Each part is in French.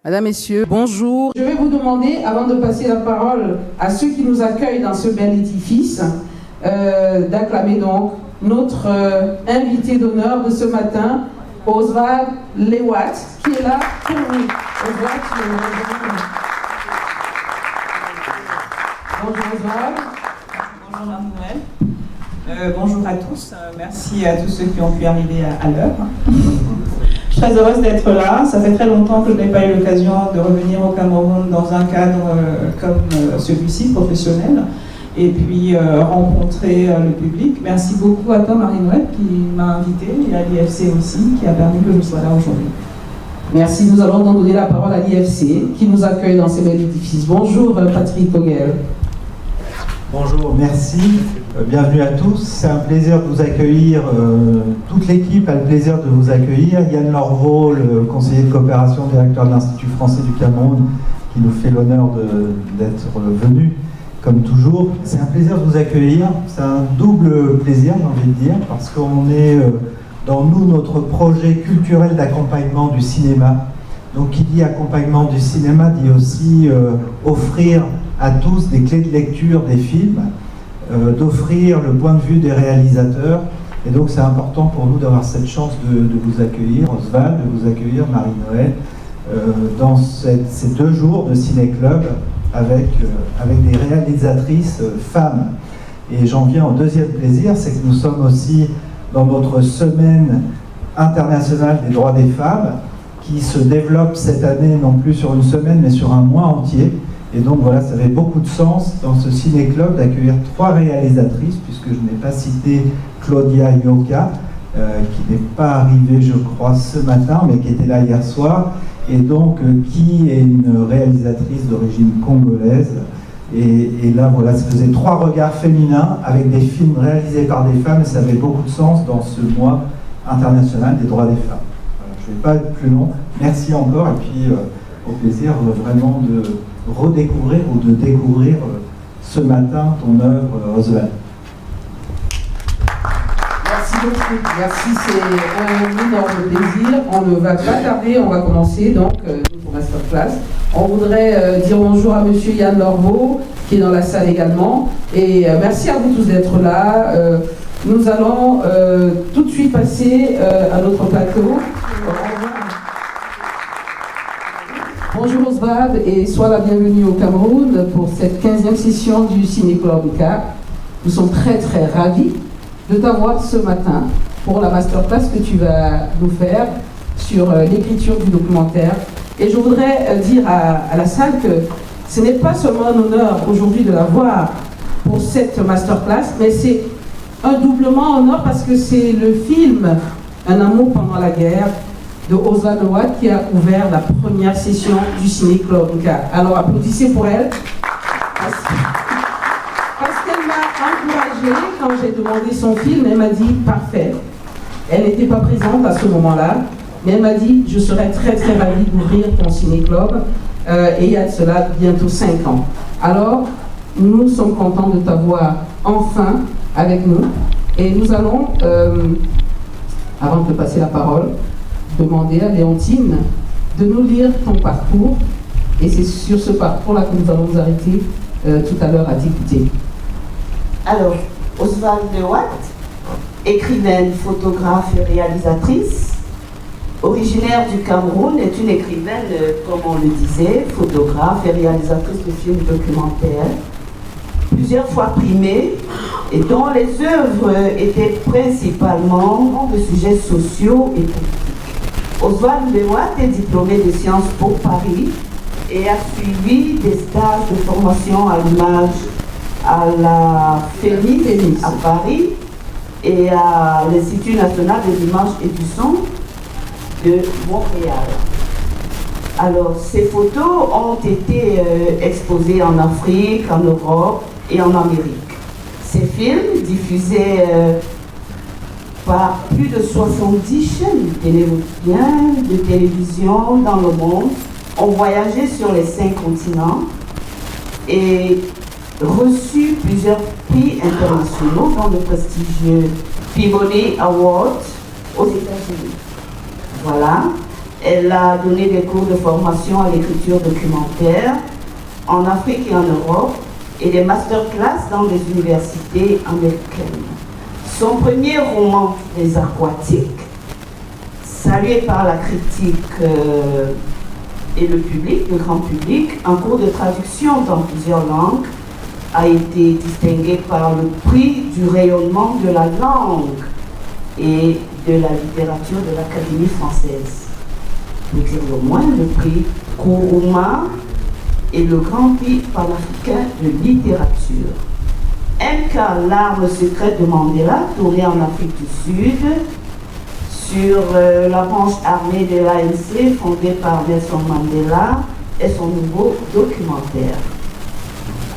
Mesdames, Messieurs, bonjour. Je vais vous demander, avant de passer la parole à ceux qui nous accueillent dans ce bel édifice, d'acclamer donc notre invité d'honneur de ce matin, Oswald Lewat, qui est là pour vous. Oswald, bonjour Oswald. Bonjour Marie-Noël. Bonjour à tous. Merci à tous ceux qui ont pu arriver à l'heure. Je suis très heureuse d'être là. Ça fait très longtemps que je n'ai pas eu l'occasion de revenir au Cameroun dans un cadre comme celui-ci, professionnel, et puis rencontrer le public. Merci beaucoup à toi, Marie-Noël, qui m'a invité, et à l'IFC aussi, qui a permis que je sois là aujourd'hui. Merci. Nous allons donc donner la parole à l'IFC, qui nous accueille dans ces bel édifices. Bonjour, Patrick Coguel. Bonjour, merci. Bienvenue à tous. C'est un plaisir de vous accueillir. Toute l'équipe a le plaisir de vous accueillir. Yann Lorveau, le conseiller de coopération, directeur de l'Institut français du Cameroun, qui nous fait l'honneur d'être venu, comme toujours. C'est un plaisir de vous accueillir. C'est un double plaisir, j'ai envie de dire, parce qu'on est dans notre projet culturel d'accompagnement du cinéma. Donc, qui dit accompagnement du cinéma dit aussi offrir à tous des clés de lecture des films, d'offrir le point de vue des réalisateurs. Et donc c'est important pour nous d'avoir cette chance de vous accueillir, Oswald, de vous accueillir, Marie-Noël, dans ces 2 jours de ciné-club avec des réalisatrices femmes. Et j'en viens au deuxième plaisir, c'est que nous sommes aussi dans notre semaine internationale des droits des femmes, qui se développe cette année non plus sur une semaine, mais sur un mois entier. Et donc voilà, ça avait beaucoup de sens dans ce ciné-club d'accueillir 3 réalisatrices, puisque je n'ai pas cité Claudia Yoka, qui n'est pas arrivée, je crois, ce matin, mais qui était là hier soir, et donc qui est une réalisatrice d'origine congolaise. Et là, voilà, ça faisait 3 regards féminins avec des films réalisés par des femmes, et ça avait beaucoup de sens dans ce mois international des droits des femmes. Voilà, je ne vais pas être plus long. Merci encore, et puis au plaisir vraiment de redécouvrir ou de découvrir ce matin ton œuvre, Oswald. Merci beaucoup, merci, c'est un énorme plaisir. On ne va pas tarder, on va commencer donc notre masterclass. On voudrait dire bonjour à monsieur Yann Lorveau, qui est dans la salle également, et merci à vous tous d'être là. Nous allons tout de suite passer à notre plateau. Bonjour Oswald et sois la bienvenue au Cameroun pour cette 15e session du Ciné-Club CAC. Nous sommes très très ravis de t'avoir ce matin pour la masterclass que tu vas nous faire sur l'écriture du documentaire. Et je voudrais dire à la salle que ce n'est pas seulement un honneur aujourd'hui de l'avoir pour cette masterclass, mais c'est un doublement honneur parce que c'est le film Un amour pendant la guerre de Oswald Lewat qui a ouvert la première session du Ciné-Club. Alors applaudissez pour elle. Parce qu'elle m'a encouragée quand j'ai demandé son film, elle m'a dit parfait. Elle n'était pas présente à ce moment-là, mais elle m'a dit je serais très très ravie d'ouvrir ton Ciné-Club et il y a de cela bientôt 5 ans. Alors nous sommes contents de t'avoir enfin avec nous et nous allons, avant de te passer la parole, demander à Léontine de nous lire ton parcours, et c'est sur ce parcours-là que nous allons nous arrêter tout à l'heure à t'écouter. Alors, Oswald Lewat, écrivaine, photographe et réalisatrice, originaire du Cameroun, est une écrivaine, comme on le disait, photographe et réalisatrice de films documentaires, plusieurs fois primée, et dont les œuvres étaient principalement de sujets sociaux et politiques. Oswald Lewat est diplômé de Sciences Po Paris et a suivi des stages de formation à l'image à la FEMIS à Paris et à l'Institut national de l'image et du son de Montréal. Alors, ces photos ont été exposées en Afrique, en Europe et en Amérique. Ces films, diffusés par plus de 70 chaînes de télévision dans le monde, ont voyagé sur les 5 continents et reçu plusieurs prix internationaux, dont le prestigieux Peabody Award aux États-Unis. Voilà. Elle a donné des cours de formation à l'écriture documentaire en Afrique et en Europe et des masterclass dans des universités américaines. Son premier roman, Les Aquatiques, salué par la critique et le public, le grand public, en cours de traduction dans plusieurs langues, a été distingué par le prix du rayonnement de la langue et de la littérature de l'Académie française. Pour dire le moins, le prix Kourouma et le grand prix panafricain de littérature. MK, l'arme secrète de Mandela, tourné en Afrique du Sud, sur la branche armée de l'ANC, fondée par Nelson Mandela, et son nouveau documentaire.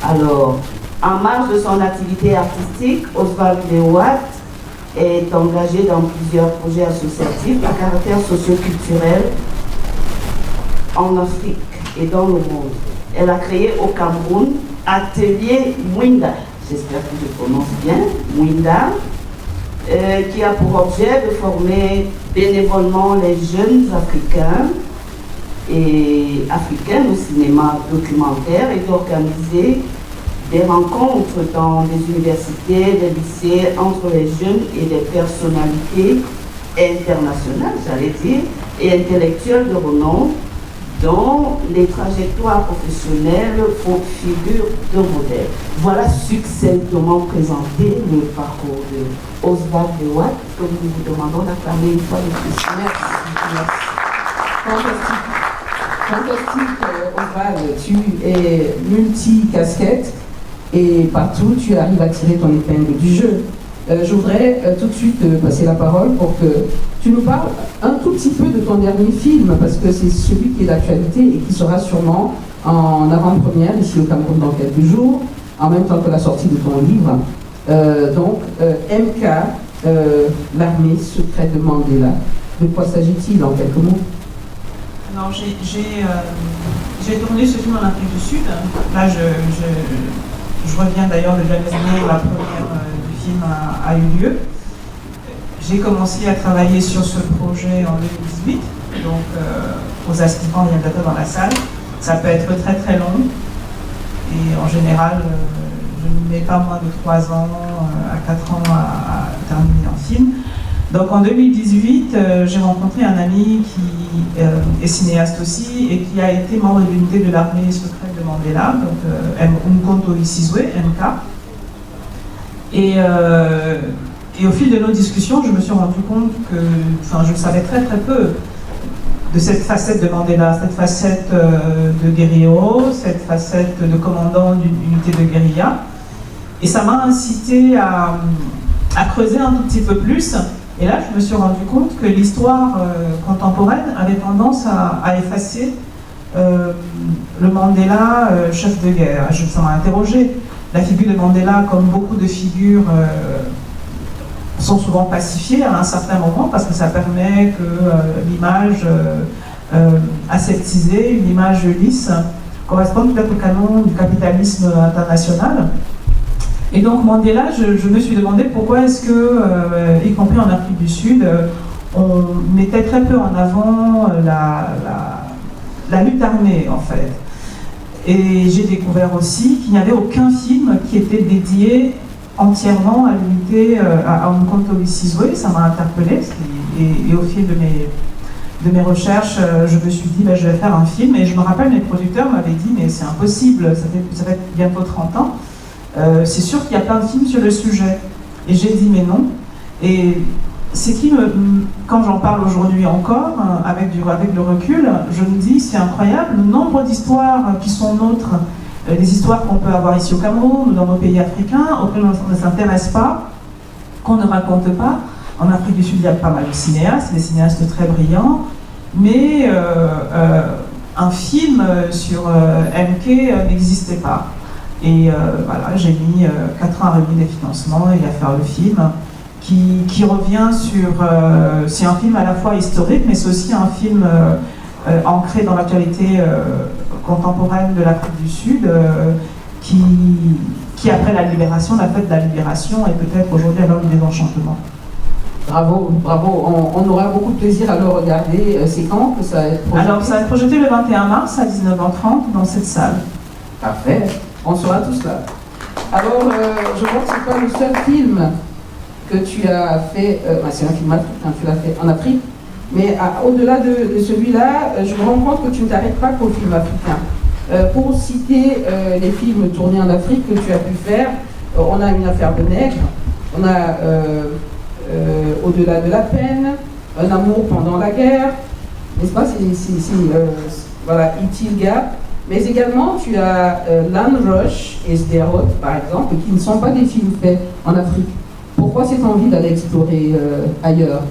Alors, en marge de son activité artistique, Oswald Lewat est engagé dans plusieurs projets associatifs à caractère socio-culturel en Afrique et dans le monde. Elle a créé au Cameroun Atelier Mwinda, j'espère que je prononce bien, Mwinda, qui a pour objet de former bénévolement les jeunes africains et africaines au cinéma documentaire et d'organiser des rencontres dans des universités, des lycées, entre les jeunes et des personnalités internationales, j'allais dire, et intellectuelles de renom, dont les trajectoires professionnelles font figure de modèle. Voilà succinctement présenté le parcours de Oswald Lewat, que nous vous demandons d'acclamer une fois de plus. Merci. Fantastique, Oswald. Tu es multi-casquette et partout tu arrives à tirer ton épingle du jeu. Je voudrais tout de suite passer la parole pour que tu nous parles un tout petit peu de ton dernier film, parce que c'est celui qui est d'actualité et qui sera sûrement en avant-première ici au Cameroun dans quelques jours, en même temps que la sortie de ton livre. MK, l'armée secrète de Mandela. De quoi s'agit-il en quelques mots? Alors, j'ai tourné ce film en Afrique du Sud. Là, je reviens d'ailleurs de Johannesburg, la première du film a eu lieu. J'ai commencé à travailler sur ce projet en 2018, donc aux aspirants, il y a bientôt dans la salle. Ça peut être très très long et en général, je ne mets pas moins de 3 ans à 4 ans à terminer un film. Donc en 2018, j'ai rencontré un ami qui est cinéaste aussi et qui a été membre de l'unité de l'armée secrète de Mandela, donc Umkhonto Isizwe, MK. Et au fil de nos discussions, je me suis rendu compte que, je savais très très peu de cette facette de Mandela, cette facette de guérilla, cette facette de commandant d'une unité de guérilla. Et ça m'a incité à creuser un tout petit peu plus. Et là, je me suis rendu compte que l'histoire contemporaine avait tendance à effacer le Mandela chef de guerre. Ça m'a interrogé. La figure de Mandela, comme beaucoup de figures, sont souvent pacifiées à un certain moment parce que ça permet que l'image aseptisée, une image lisse, corresponde peut-être au canon du capitalisme international. Et donc Mandela, je me suis demandé pourquoi est-ce que, y compris en Afrique du Sud, on mettait très peu en avant la lutte armée en fait. Et j'ai découvert aussi qu'il n'y avait aucun film qui était dédié entièrement à l'unité à Umkhonto Isizwe. Ça m'a interpellée et au fil de mes recherches, je me suis dit je vais faire un film. Et je me rappelle, mes producteurs m'avaient dit mais c'est impossible, ça fait bientôt 30 ans. C'est sûr qu'il y a plein de films sur le sujet. Et j'ai dit mais non. Et c'est qui, quand j'en parle aujourd'hui encore, avec le recul, je me dis c'est incroyable le nombre d'histoires qui sont nôtres, des histoires qu'on peut avoir ici au Cameroun ou dans nos pays africains, auxquelles on ne s'intéresse pas, qu'on ne raconte pas. En Afrique du Sud, il y a pas mal de cinéastes, des cinéastes très brillants, mais un film sur MK n'existait pas. Et voilà, j'ai mis 4 ans à réunir les financements et à faire le film qui revient sur... c'est un film à la fois historique, mais c'est aussi un film ancré dans l'actualité contemporaine de l'Afrique du Sud, qui après la libération, la fête de la libération, est peut-être aujourd'hui à l'heure du désenchantement. Bravo, bravo. On aura beaucoup de plaisir à le regarder. C'est quand que ça va être projeté? Alors, ça va être projeté le 21 mars à 19h30 dans cette salle. Parfait. On sera tous là. Alors, je vois que c'est pas le seul film que tu as fait. C'est un film africain, tu l'as fait en Afrique. Mais au-delà de celui-là, je me rends compte que tu ne t'arrêtes pas qu'aux films africains. Pour citer les films tournés en Afrique que tu as pu faire, on a Une affaire de nègre, on a Au-delà de la peine, Un amour pendant la guerre, n'est-ce pas? Voilà, Itilga. Mais également, tu as Lanrush et Sderot, par exemple, qui ne sont pas des films faits en Afrique. Pourquoi cette envie d'aller explorer ailleurs?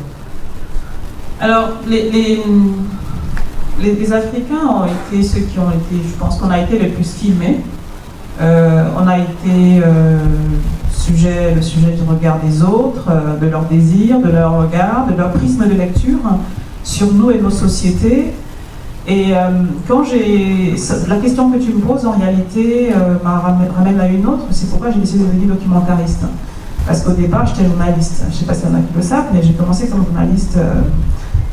Alors, les Africains ont été ceux qui ont été, je pense qu'on a été les plus filmés. On a été le sujet du regard des autres, de leurs désirs, de leur regard, de leur prisme de lecture sur nous et nos sociétés. Et quand la question que tu me poses, en réalité, ramène à une autre, c'est pourquoi j'ai décidé de devenir documentariste. Parce qu'au départ, j'étais journaliste. Je ne sais pas s'il y en a qui le savent, mais j'ai commencé comme journaliste.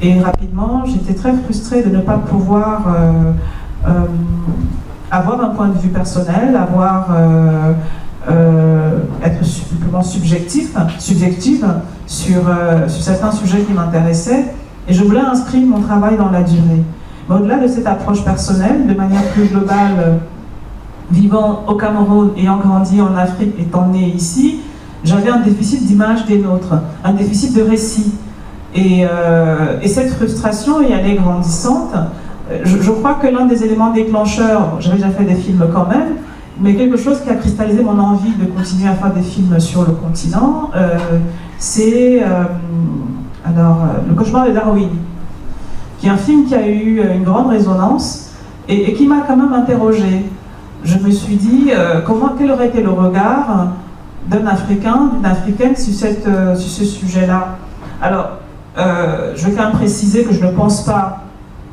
Et rapidement, j'étais très frustrée de ne pas pouvoir avoir un point de vue personnel, être simplement subjective sur certains sujets qui m'intéressaient. Et je voulais inscrire mon travail dans la durée. Mais au-delà de cette approche personnelle, de manière plus globale, vivant au Cameroun, ayant grandi en Afrique, étant né ici, j'avais un déficit d'image des nôtres, un déficit de récit. Et cette frustration est allée grandissante. Je crois que l'un des éléments déclencheurs, j'avais déjà fait des films quand même, mais quelque chose qui a cristallisé mon envie de continuer à faire des films sur le continent, c'est Le cauchemar de Darwin, qui est un film qui a eu une grande résonance et qui m'a quand même interrogée. Je me suis dit, quel aurait été le regard d'un Africain, d'une Africaine sur ce sujet-là. Alors, je vais quand même préciser que je ne pense pas,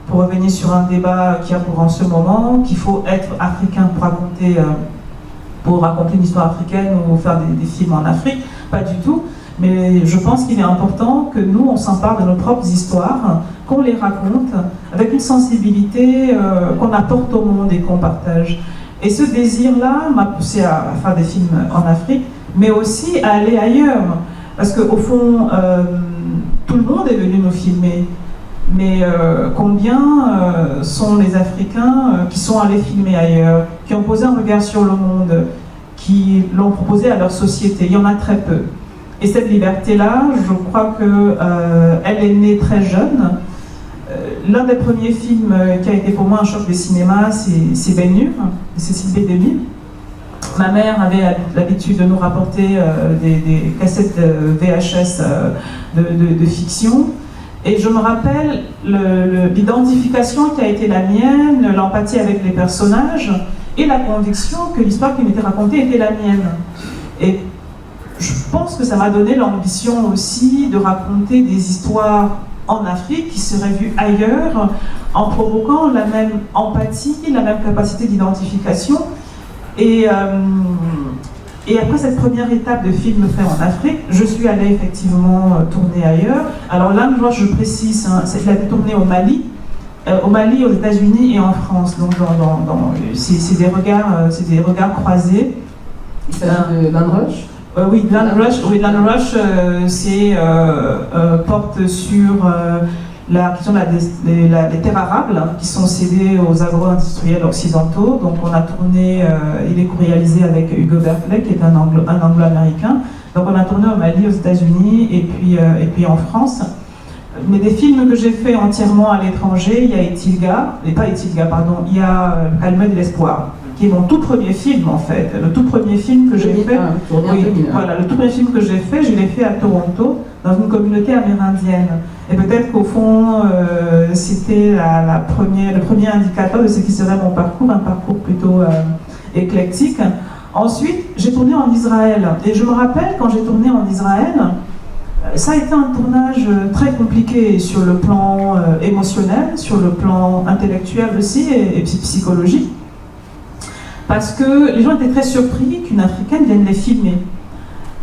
pour revenir sur un débat qui a pour en ce moment, qu'il faut être africain pour raconter une histoire africaine ou faire des films en Afrique, pas du tout. Mais je pense qu'il est important que nous, on s'empare de nos propres histoires, qu'on les raconte avec une sensibilité qu'on apporte au monde et qu'on partage. Et ce désir-là m'a poussé à faire des films en Afrique, mais aussi à aller ailleurs. Parce qu'au fond, tout le monde est venu nous filmer. Mais combien sont les Africains qui sont allés filmer ailleurs, qui ont posé un regard sur le monde, qui l'ont proposé à leur société? Il y en a très peu. Et cette liberté-là, je crois qu'elle est née très jeune. L'un des premiers films qui a été pour moi un choc de cinéma, c'est Ben-Hur, de Cécile B. DeMille. Ma mère avait l'habitude de nous rapporter des cassettes VHS de fiction. Et je me rappelle l'identification qui a été la mienne, l'empathie avec les personnages et la conviction que l'histoire qui m'était racontée était la mienne. Et je pense que ça m'a donné l'ambition aussi de raconter des histoires en Afrique qui seraient vues ailleurs en provoquant la même empathie, la même capacité d'identification. Et après cette première étape de film fait en Afrique, je suis allée effectivement tourner ailleurs. Alors là, je précise, il a été tourné au Mali, aux États-Unis et en France. Donc c'est des regards croisés. Il s'agit de Lanrush? Oui, Lanrush porte sur la question des terres arables qui sont cédées aux agro-industriels occidentaux. Donc on a tourné, il est co-réalisé avec Hugo Berkeley, qui est un anglo-américain. Donc on a tourné au Mali, aux États-Unis et puis en France. Mais des films que j'ai fait entièrement à l'étranger, il y a il y a Almed de l'Espoir, qui est mon tout premier film en fait. Le tout premier film que j'ai fait. Voilà, le tout premier film que j'ai fait, je l'ai fait à Toronto, dans une communauté amérindienne. Et peut-être qu'au fond, c'était le premier indicateur de ce qui serait mon parcours, un parcours plutôt éclectique. Ensuite, j'ai tourné en Israël. Et je me rappelle, quand j'ai tourné en Israël, ça a été un tournage très compliqué sur le plan émotionnel, sur le plan intellectuel aussi et psychologique. Parce que les gens étaient très surpris qu'une Africaine vienne les filmer.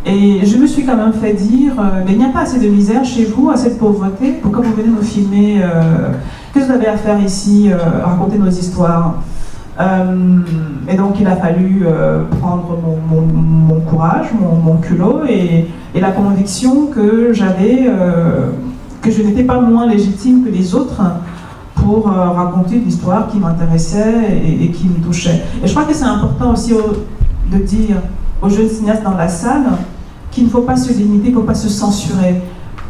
Et je me suis quand même fait dire, mais il n'y a pas assez de misère chez vous, assez de pauvreté, pourquoi vous venez nous filmer qu'est-ce que vous avez à faire ici, raconter nos histoires. Et donc il a fallu prendre mon courage, mon culot et la conviction que j'avais, que je n'étais pas moins légitime que les autres pour raconter une histoire qui m'intéressait et qui me touchait. Et je crois que c'est important aussi de dire aux jeunes cinéastes dans la salle qu'il ne faut pas se limiter, il ne faut pas se censurer.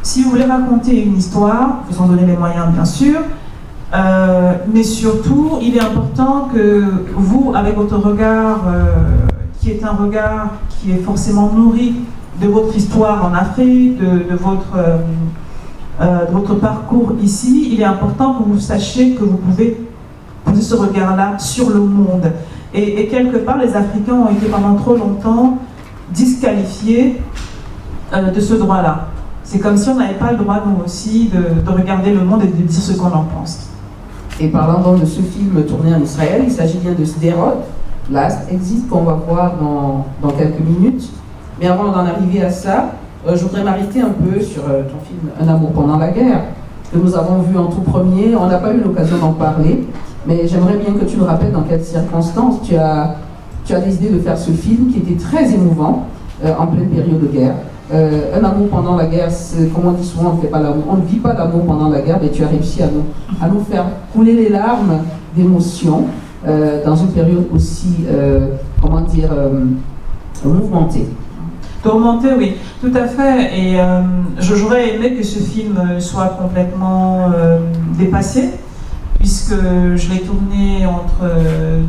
Si vous voulez raconter une histoire, vous en donnez les moyens bien sûr, mais surtout, il est important que vous, avec votre regard, qui est un regard qui est forcément nourri de votre histoire en Afrique, de votre parcours ici, il est important que vous sachiez que vous pouvez poser ce regard-là sur le monde. Et quelque part, les Africains ont été pendant trop longtemps disqualifiés de ce droit-là. C'est comme si on n'avait pas le droit, nous aussi, de regarder le monde et de dire ce qu'on en pense. Et parlant donc de ce film tourné en Israël, il s'agit bien de Sderot, Last Exit, qu'on va voir dans quelques minutes. Mais avant d'en arriver à ça, je voudrais m'arrêter un peu sur ton film Un amour pendant la guerre, que nous avons vu en tout premier. On n'a pas eu l'occasion d'en parler, mais j'aimerais bien que tu nous rappelles dans quelles circonstances tu as décidé de faire ce film qui était très émouvant en pleine période de guerre. Un amour pendant la guerre, comme on dit souvent, on ne vit pas l'amour pendant la guerre, mais tu as réussi à nous faire couler les larmes d'émotion dans une période aussi, mouvementée. Tourmenté, oui, tout à fait. Et j'aurais aimé que ce film soit complètement dépassé, puisque je l'ai tourné entre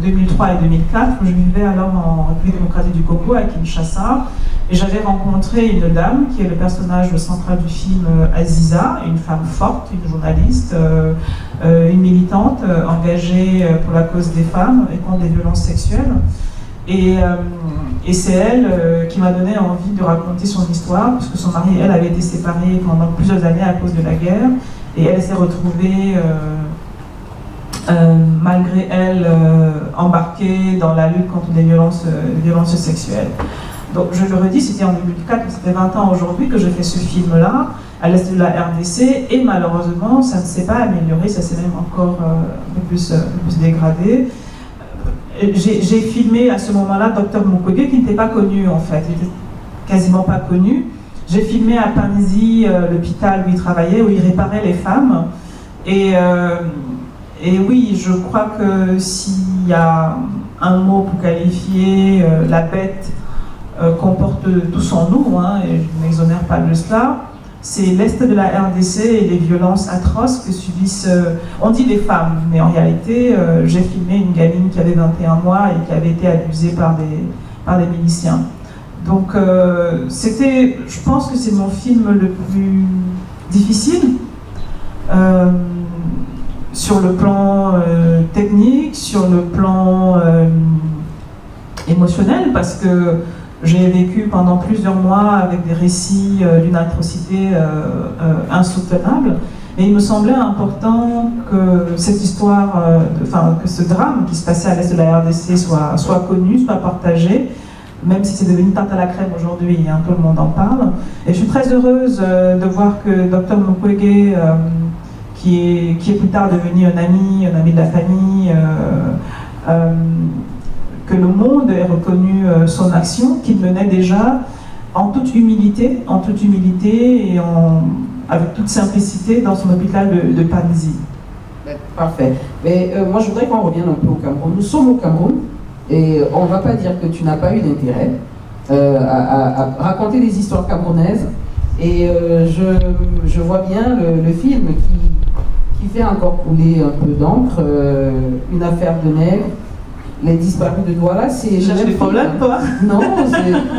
2003 et 2004. Je vivais alors en République démocratique du Congo, à Kinshasa. Et j'avais rencontré une dame qui est le personnage central du film, Aziza, une femme forte, une journaliste, une militante engagée pour la cause des femmes et contre les violences sexuelles. Et c'est elle qui m'a donné envie de raconter son histoire, puisque son mari et elle avaient été séparés pendant plusieurs années à cause de la guerre. Et elle s'est retrouvée, malgré elle, embarquée dans la lutte contre les violences sexuelles. Donc je le redis, c'était en 2004, ça fait 20 ans aujourd'hui que je fais ce film-là, à l'est de la RDC, et malheureusement, ça ne s'est pas amélioré, ça s'est même encore un peu plus dégradé. J'ai filmé à ce moment-là Dr Mukwege, qui n'était pas connu en fait, il n'était quasiment pas connu. J'ai filmé à Panzi, l'hôpital où il travaillait, où il réparait les femmes. Et oui, je crois que s'il y a un mot pour qualifier la bête comporte tous en nous, et je ne m'exonère pas de cela, c'est l'Est de la RDC et les violences atroces que subissent, on dit les femmes, mais en réalité, j'ai filmé une gamine qui avait 21 mois et qui avait été abusée par des miliciens. Donc, je pense que c'est mon film le plus difficile, sur le plan technique, sur le plan émotionnel, parce que j'ai vécu pendant plusieurs mois avec des récits d'une atrocité insoutenable. Et il me semblait important que cette histoire, que ce drame qui se passait à l'est de la RDC soit connu, soit partagé, même si c'est devenu une tarte à la crème aujourd'hui, tout le monde en parle. Et je suis très heureuse de voir que Dr Mukwege, qui est plus tard devenu un ami de la famille, que le monde ait reconnu son action, qu'il menait déjà en toute humilité et avec toute simplicité dans son hôpital de Panzi. Parfait. Mais moi, je voudrais qu'on revienne un peu au Cameroun. Nous sommes au Cameroun et on ne va pas dire que tu n'as pas eu d'intérêt à raconter des histoires camerounaises. Et je vois bien le film qui fait encore couler un peu d'encre, Une affaire de nègre. Les disparus de Douala, c'est... J'ai des problèmes, toi? Non,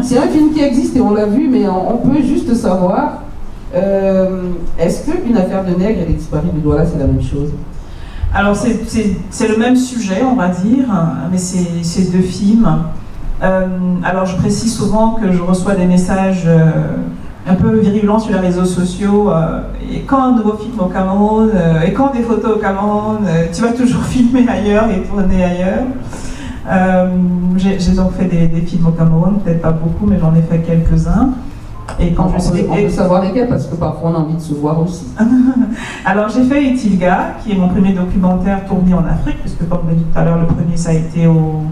c'est un film qui existe et on l'a vu, mais on peut juste savoir, est-ce qu'Une affaire de nègre et les disparus de Douala, c'est la même chose? Alors, c'est le même sujet, on va dire, mais c'est deux films. Alors, je précise souvent que je reçois des messages un peu virulents sur les réseaux sociaux. Et quand un nouveau film au Cameroun, et quand des photos au Cameroun, tu vas toujours filmer ailleurs et tourner ailleurs. J'ai donc fait des films au Cameroun, peut-être pas beaucoup, mais j'en ai fait quelques-uns. Et quand on peut savoir lesquels, parce que parfois on a envie de se voir aussi. Alors j'ai fait Itilga, qui est mon premier documentaire tourné en Afrique, puisque comme je l'ai dit tout à l'heure, le premier ça a été au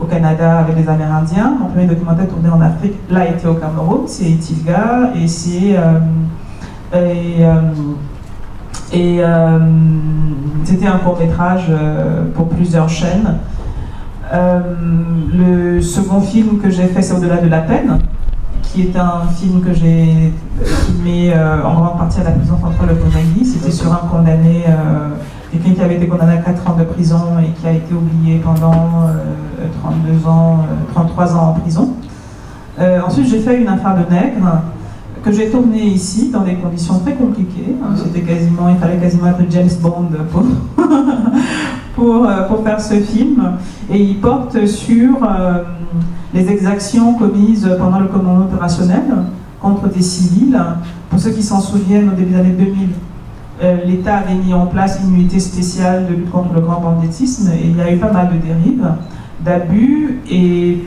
Canada avec les Amérindiens. Mon premier documentaire tourné en Afrique, là, a été au Cameroun, c'est Itilga, et c'est... c'était un court-métrage pour plusieurs chaînes. Le second film que j'ai fait, c'est Au-delà de la peine, qui est un film que j'ai filmé en grande partie à la prison centrale de Conakry. C'était sur un condamné, quelqu'un qui avait été condamné à 4 ans de prison et qui a été oublié pendant 33 ans en prison. Ensuite, j'ai fait Une affaire de nègre, que j'ai tourné ici dans des conditions très compliquées. Il fallait quasiment être James Bond pour faire ce film. Et il porte sur les exactions commises pendant le commandement opérationnel contre des civils. Pour ceux qui s'en souviennent, au début des années 2000, l'État avait mis en place une unité spéciale de lutte contre le grand banditisme et il y a eu pas mal de dérives, d'abus, et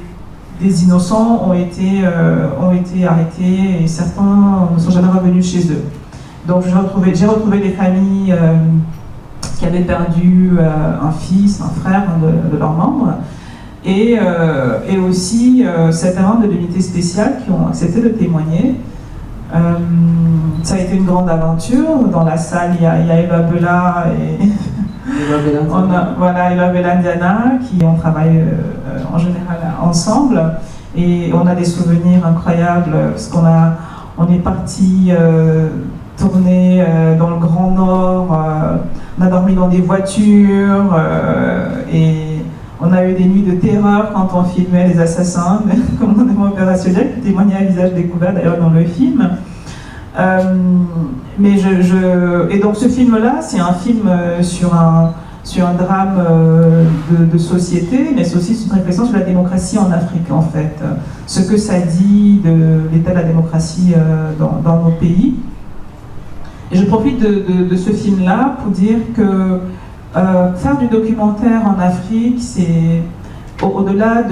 des innocents ont été arrêtés et certains ne sont jamais revenus chez eux. Donc j'ai retrouvé des familles qui avaient perdu un fils, un frère de leurs membres, et aussi certains membres de l'unité spéciale qui ont accepté de témoigner. Ça a été une grande aventure. Dans la salle, il y a Eva Bella et Eva Bella Ndiana qui ont travaillé en général ensemble, et on a des souvenirs incroyables parce on est parti tourner dans le Grand Nord, on a dormi dans des voitures et on a eu des nuits de terreur quand on filmait les assassins, commandement opérationnel, qui témoignait à visage découvert d'ailleurs dans le film. Et donc ce film-là, c'est un film sur un drame de société, mais c'est aussi une réflexion sur la démocratie en Afrique, en fait. Ce que ça dit de l'état de la démocratie dans nos pays. Et je profite de ce film-là pour dire que faire du documentaire en Afrique, c'est au-delà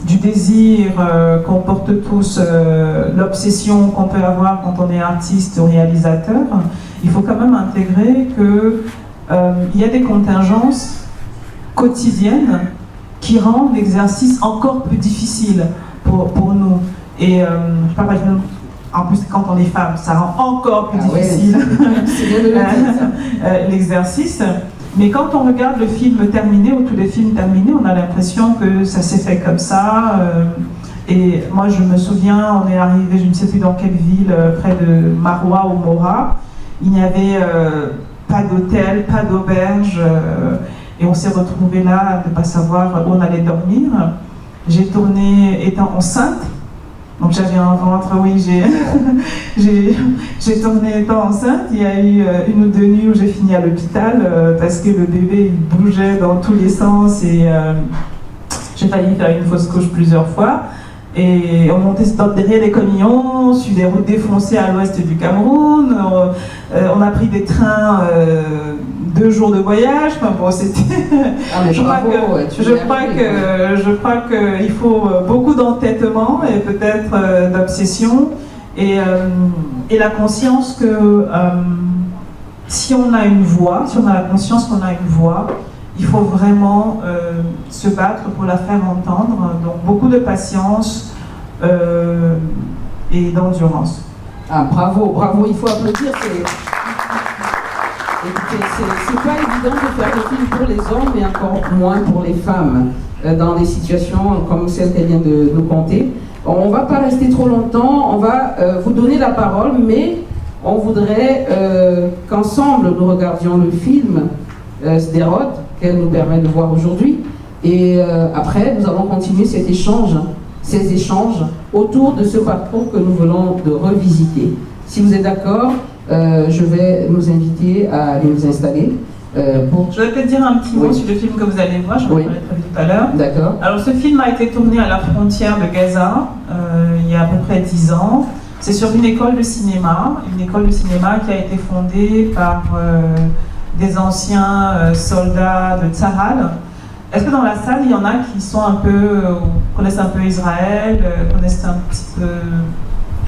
du désir qu'on porte tous, l'obsession qu'on peut avoir quand on est artiste ou réalisateur, il faut quand même intégrer qu'il y a des contingences quotidiennes qui rendent l'exercice encore plus difficile pour nous. Et je parle en plus, quand on est femme, ça rend encore plus difficile l'exercice. Mais quand on regarde le film terminé, ou tous les films terminés, on a l'impression que ça s'est fait comme ça. Et moi, je me souviens, on est arrivé, je ne sais plus dans quelle ville, près de Maroua ou Mora. Il n'y avait pas d'hôtel, pas d'auberge. Et on s'est retrouvés là à ne pas savoir où on allait dormir. J'ai tourné étant enceinte. Donc j'avais un ventre, oui, j'ai tourné étant enceinte. Il y a eu 1 ou 2 nuits où j'ai fini à l'hôpital parce que le bébé il bougeait dans tous les sens et j'ai failli faire une fausse couche plusieurs fois. Et on montait derrière les camions, sur des routes défoncées à l'ouest du Cameroun. On a pris des trains 2 jours de voyage. Enfin, bon, c'était. Je crois qu'il faut beaucoup d'entêtement et peut-être d'obsession et la conscience que si on a une voix, si on a la conscience qu'on a une voix, il faut vraiment se battre pour la faire entendre. Donc beaucoup de patience et d'endurance. Ah, bravo, il faut applaudir. C'est pas évident de faire des films pour les hommes, mais encore moins pour les femmes, dans des situations comme celle qu'elle vient de nous conter. On ne va pas rester trop longtemps, on va vous donner la parole, mais on voudrait qu'ensemble nous regardions le film Sderot, qu'elle nous permet de voir aujourd'hui. Et après, nous allons continuer ces échanges autour de ce parcours que nous venons de revisiter. Si vous êtes d'accord, je vais nous inviter à aller nous installer. Je vais peut-être dire un petit mot sur le film que vous allez voir, je vais en parler très vite tout à l'heure. D'accord. Alors ce film a été tourné à la frontière de Gaza il y a à peu près 10 ans. C'est sur une école de cinéma qui a été fondée par des anciens soldats de Tzahal Est-ce que dans la salle, il y en a qui sont un peu, connaissent un peu Israël, connaissent un petit peu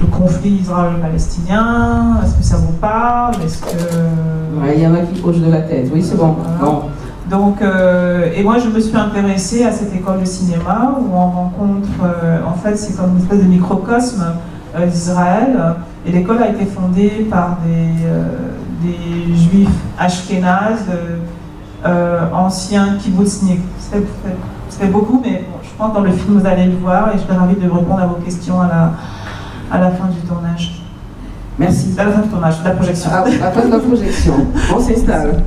le conflit israélo-palestinien? Est-ce que ça vous parle? Est-ce que... Ouais, il y en a qui hochent de la tête, oui, c'est bon. Bon. Donc, et moi, je me suis intéressée à cette école de cinéma où on rencontre, en fait, c'est comme une espèce de microcosme d'Israël. Et l'école a été fondée par des juifs ashkénazes, anciens kibbutzniks. Ça fait beaucoup, mais bon, je pense que dans le film, vous allez le voir et je serai ravie de répondre à vos questions à la fin du tournage. Merci. À la fin du tournage, de la projection. À la fin de la projection. On s'installe.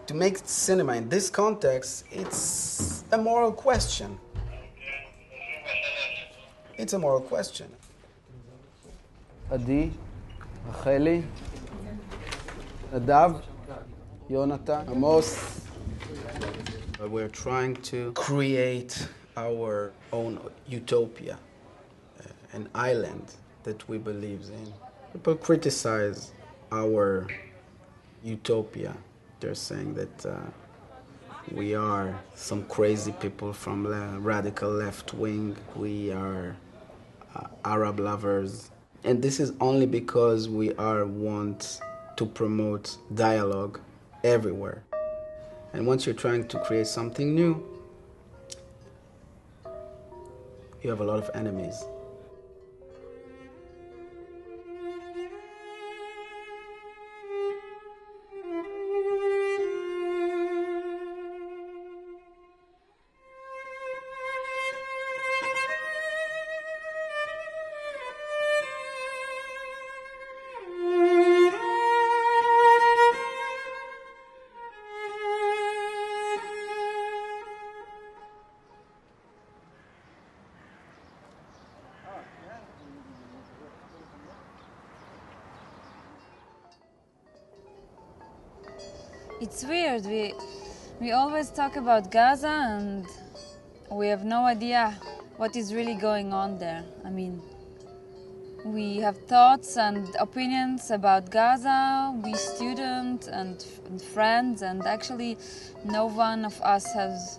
To make cinema in this context, it's a moral question. It's a moral question. Adi, Racheli, Nadav, Yonatan, Amos. We're trying to create our own utopia, an island that we believe in. People criticize our utopia. They're saying that we are some crazy people from the radical left wing. We are Arab lovers. And this is only because we want to promote dialogue everywhere. And once you're trying to create something new, you have a lot of enemies. It's weird. We always talk about Gaza and we have no idea what is really going on there. I mean, we have thoughts and opinions about Gaza, we students and friends, and actually no one of us has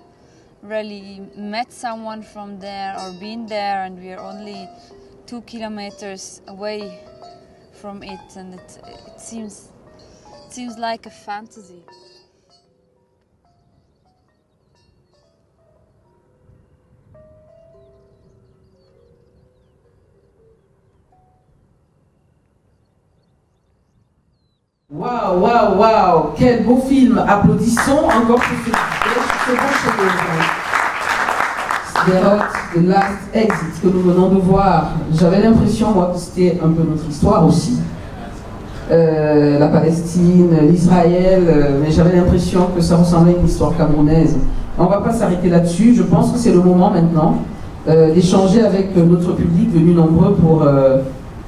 really met someone from there or been there, and we are only 2 kilometers away from it, and it seems like a fantasy. Waouh, waouh, waouh! Quel beau film! Applaudissons encore pour ce bon chef-d'œuvre. The Last Exit que nous venons de voir. J'avais l'impression, moi, que c'était un peu notre histoire aussi. La Palestine, l'Israël, mais j'avais l'impression que ça ressemblait à une histoire camerounaise. On ne va pas s'arrêter là-dessus. Je pense que c'est le moment maintenant d'échanger avec notre public venu nombreux pour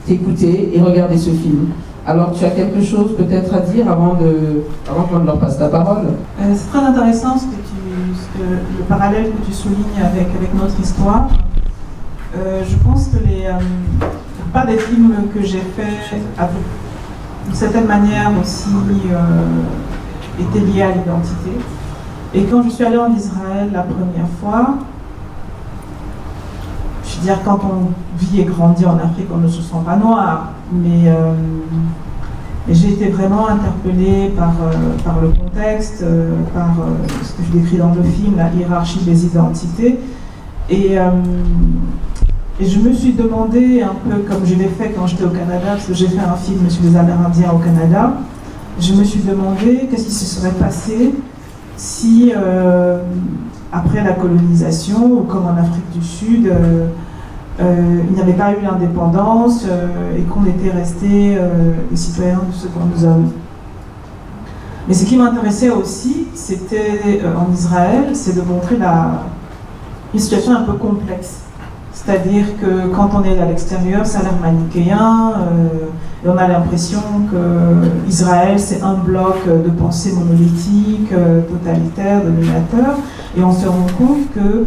t'écouter et regarder ce film. Alors, tu as quelque chose peut-être à dire avant qu'on leur passe la parole? C'est très intéressant le parallèle que tu soulignes avec notre histoire. Je pense que la plupart des films que j'ai faits, d'une certaine manière aussi, étaient liés à l'identité. Et quand je suis allée en Israël la première fois, je veux dire, quand on vit et grandit en Afrique, on ne se sent pas noir, mais j'ai été vraiment interpellée par le contexte, par ce que je décris dans le film, la hiérarchie des identités. Et je me suis demandé, un peu comme je l'ai fait quand j'étais au Canada, parce que j'ai fait un film sur les Amérindiens au Canada, je me suis demandé qu'est-ce qui se serait passé si après la colonisation, ou comme en Afrique du Sud, il n'y avait pas eu l'indépendance et qu'on était resté des citoyens de ce que nous avons. Mais ce qui m'intéressait aussi, c'était en Israël, c'est de montrer une situation un peu complexe. C'est-à-dire que quand on est à l'extérieur, ça a l'air manichéen, et on a l'impression que Israël, c'est un bloc de pensée monolithique, totalitaire, dominateur, et on se rend compte que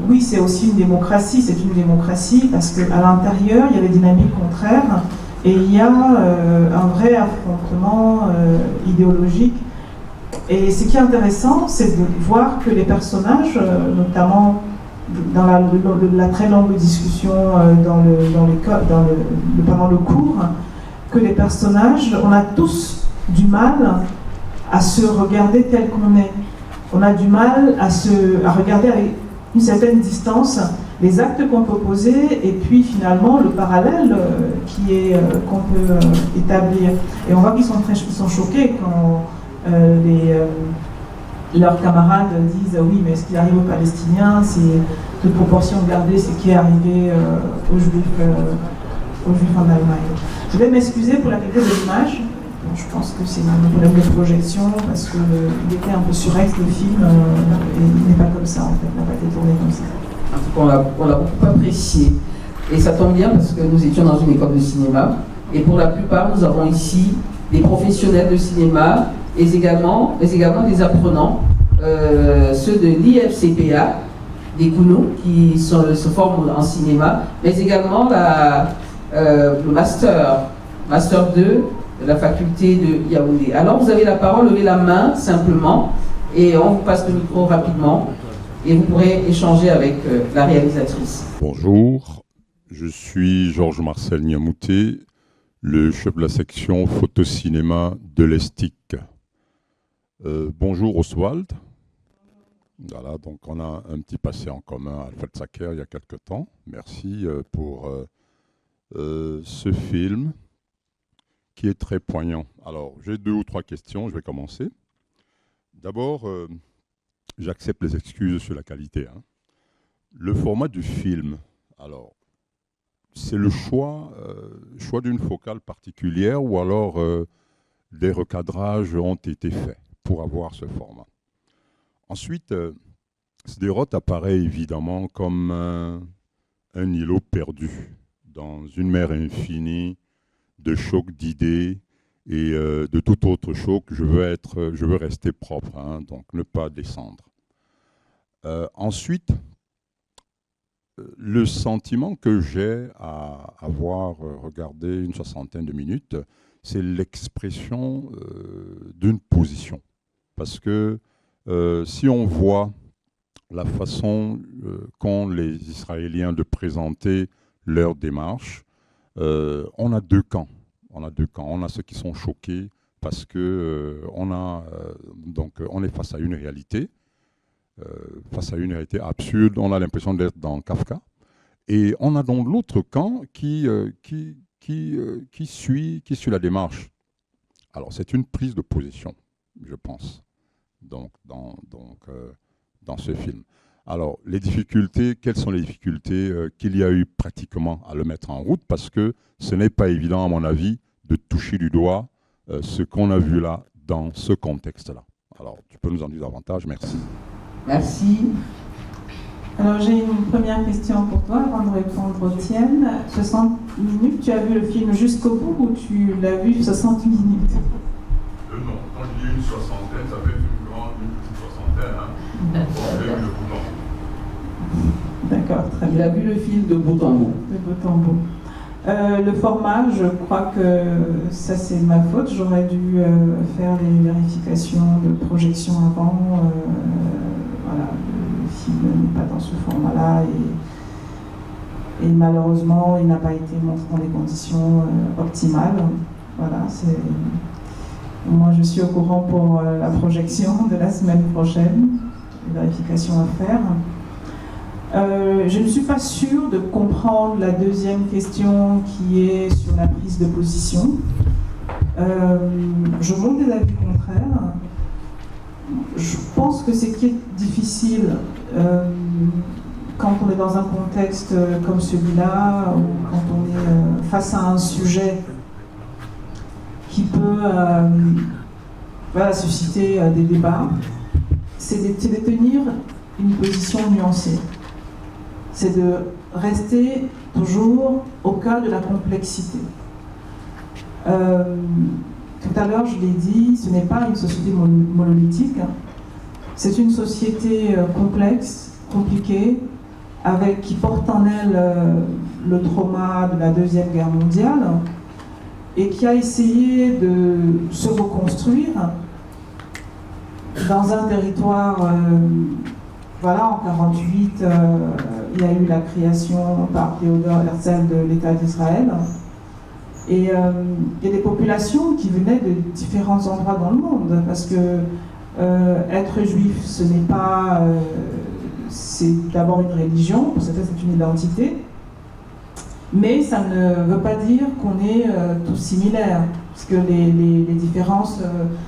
oui, c'est aussi une démocratie, parce qu'à l'intérieur, il y a des dynamiques contraires, et il y a un vrai affrontement idéologique. Et ce qui est intéressant, c'est de voir que les notamment dans la très longue discussion pendant le cours, que les personnages, on a tous du mal à se regarder tel qu'on est. On a du mal à regarder avec une certaine distance les actes qu'on peut poser et puis finalement le parallèle qu'on peut établir. Et on voit qu'ils sont choqués quand leurs camarades disent oui, mais ce qui arrive aux Palestiniens, c'est de proportion gardée ce qui est arrivé aux Juifs en Allemagne. Je vais m'excuser pour la qualité de l'image. Bon, je pense que c'est un problème de projection parce qu'il était un peu surex le film et il n'est pas comme ça en fait, il n'a pas été tourné comme ça. En tout cas, on l'a beaucoup apprécié. Et ça tombe bien parce que nous étions dans une école de cinéma et pour la plupart, nous avons ici des professionnels de cinéma et également des apprenants, ceux de l'IFCPA, des Kounou, qui se forment en cinéma, mais également le Master 2 de la faculté de Yaoundé. Alors vous avez la parole, levez la main simplement, et on vous passe le micro rapidement, et vous pourrez échanger avec la réalisatrice. Bonjour, je suis Georges Marcel Niamouté, le chef de la section photo-cinéma de l'ESTIC. Bonjour Oswald. Voilà, donc on a un petit passé en commun à Alfred-Sacker il y a quelque temps. Merci pour ce film qui est très poignant. Alors, j'ai 2 ou 3 questions, je vais commencer. D'abord, j'accepte les excuses sur la qualité. Le format du film, alors, c'est le choix d'une focale particulière ou alors des recadrages ont été faits pour avoir ce format. Ensuite, Sderot apparaît évidemment comme un îlot perdu dans une mer infinie de chocs d'idées et de tout autre choc. Je veux rester propre, donc ne pas descendre. Ensuite, le sentiment que j'ai à avoir regardé une 60aine de minutes, c'est l'expression d'une position. Parce que si on voit la façon qu'ont les Israéliens de présenter leur démarche, on a 2 camps. On a ceux qui sont choqués parce que on est face à une réalité, absurde. On a l'impression d'être dans Kafka. Et on a donc l'autre camp qui suit la démarche. Alors c'est une prise de position, je pense. Donc, dans ce film. Alors, les difficultés, quelles sont les difficultés qu'il y a eu pratiquement à le mettre en route? Parce que ce n'est pas évident, à mon avis, de toucher du doigt ce qu'on a vu là, dans ce contexte-là. Alors, tu peux nous en dire davantage? Merci. Merci. Alors, j'ai une première question pour toi, avant de répondre aux tiennes. 60 minutes, tu as vu le film jusqu'au bout ou tu l'as vu 60 minutes? Non, quand je dis une 60aine, ça fait une petite 60aine. J'ai vu le bout en bout. D'accord, très bien. Il a vu le film de bout en bout. De bout en bout. Le format, je crois que ça c'est ma faute. J'aurais dû faire les vérifications de projection avant. Voilà, le film n'est pas dans ce format-là et malheureusement il n'a pas été montré dans des conditions optimales. Voilà, c'est... Moi, je suis au courant pour la projection de la semaine prochaine, les vérifications à faire. Je ne suis pas sûre de comprendre la deuxième question qui est sur la prise de position. Je montre des avis contraires. je pense que ce qui est difficile quand on est dans un contexte comme celui-là, ou quand on est face à un sujet qui peut susciter des débats, c'est de tenir une position nuancée. C'est de rester toujours au cœur de la complexité. Tout à l'heure, je l'ai dit, ce n'est pas une société monolithique. C'est une société complexe, compliquée, qui porte en elle le trauma de la Deuxième Guerre mondiale et qui a essayé de se reconstruire dans un territoire. En 1948, il y a eu la création par Theodor Herzl de l'État d'Israël. Et il y a des populations qui venaient de différents endroits dans le monde, parce que être juif, ce n'est pas... c'est d'abord une religion, pour certains c'est une identité, mais ça ne veut pas dire qu'on est tous similaires, parce que les différences...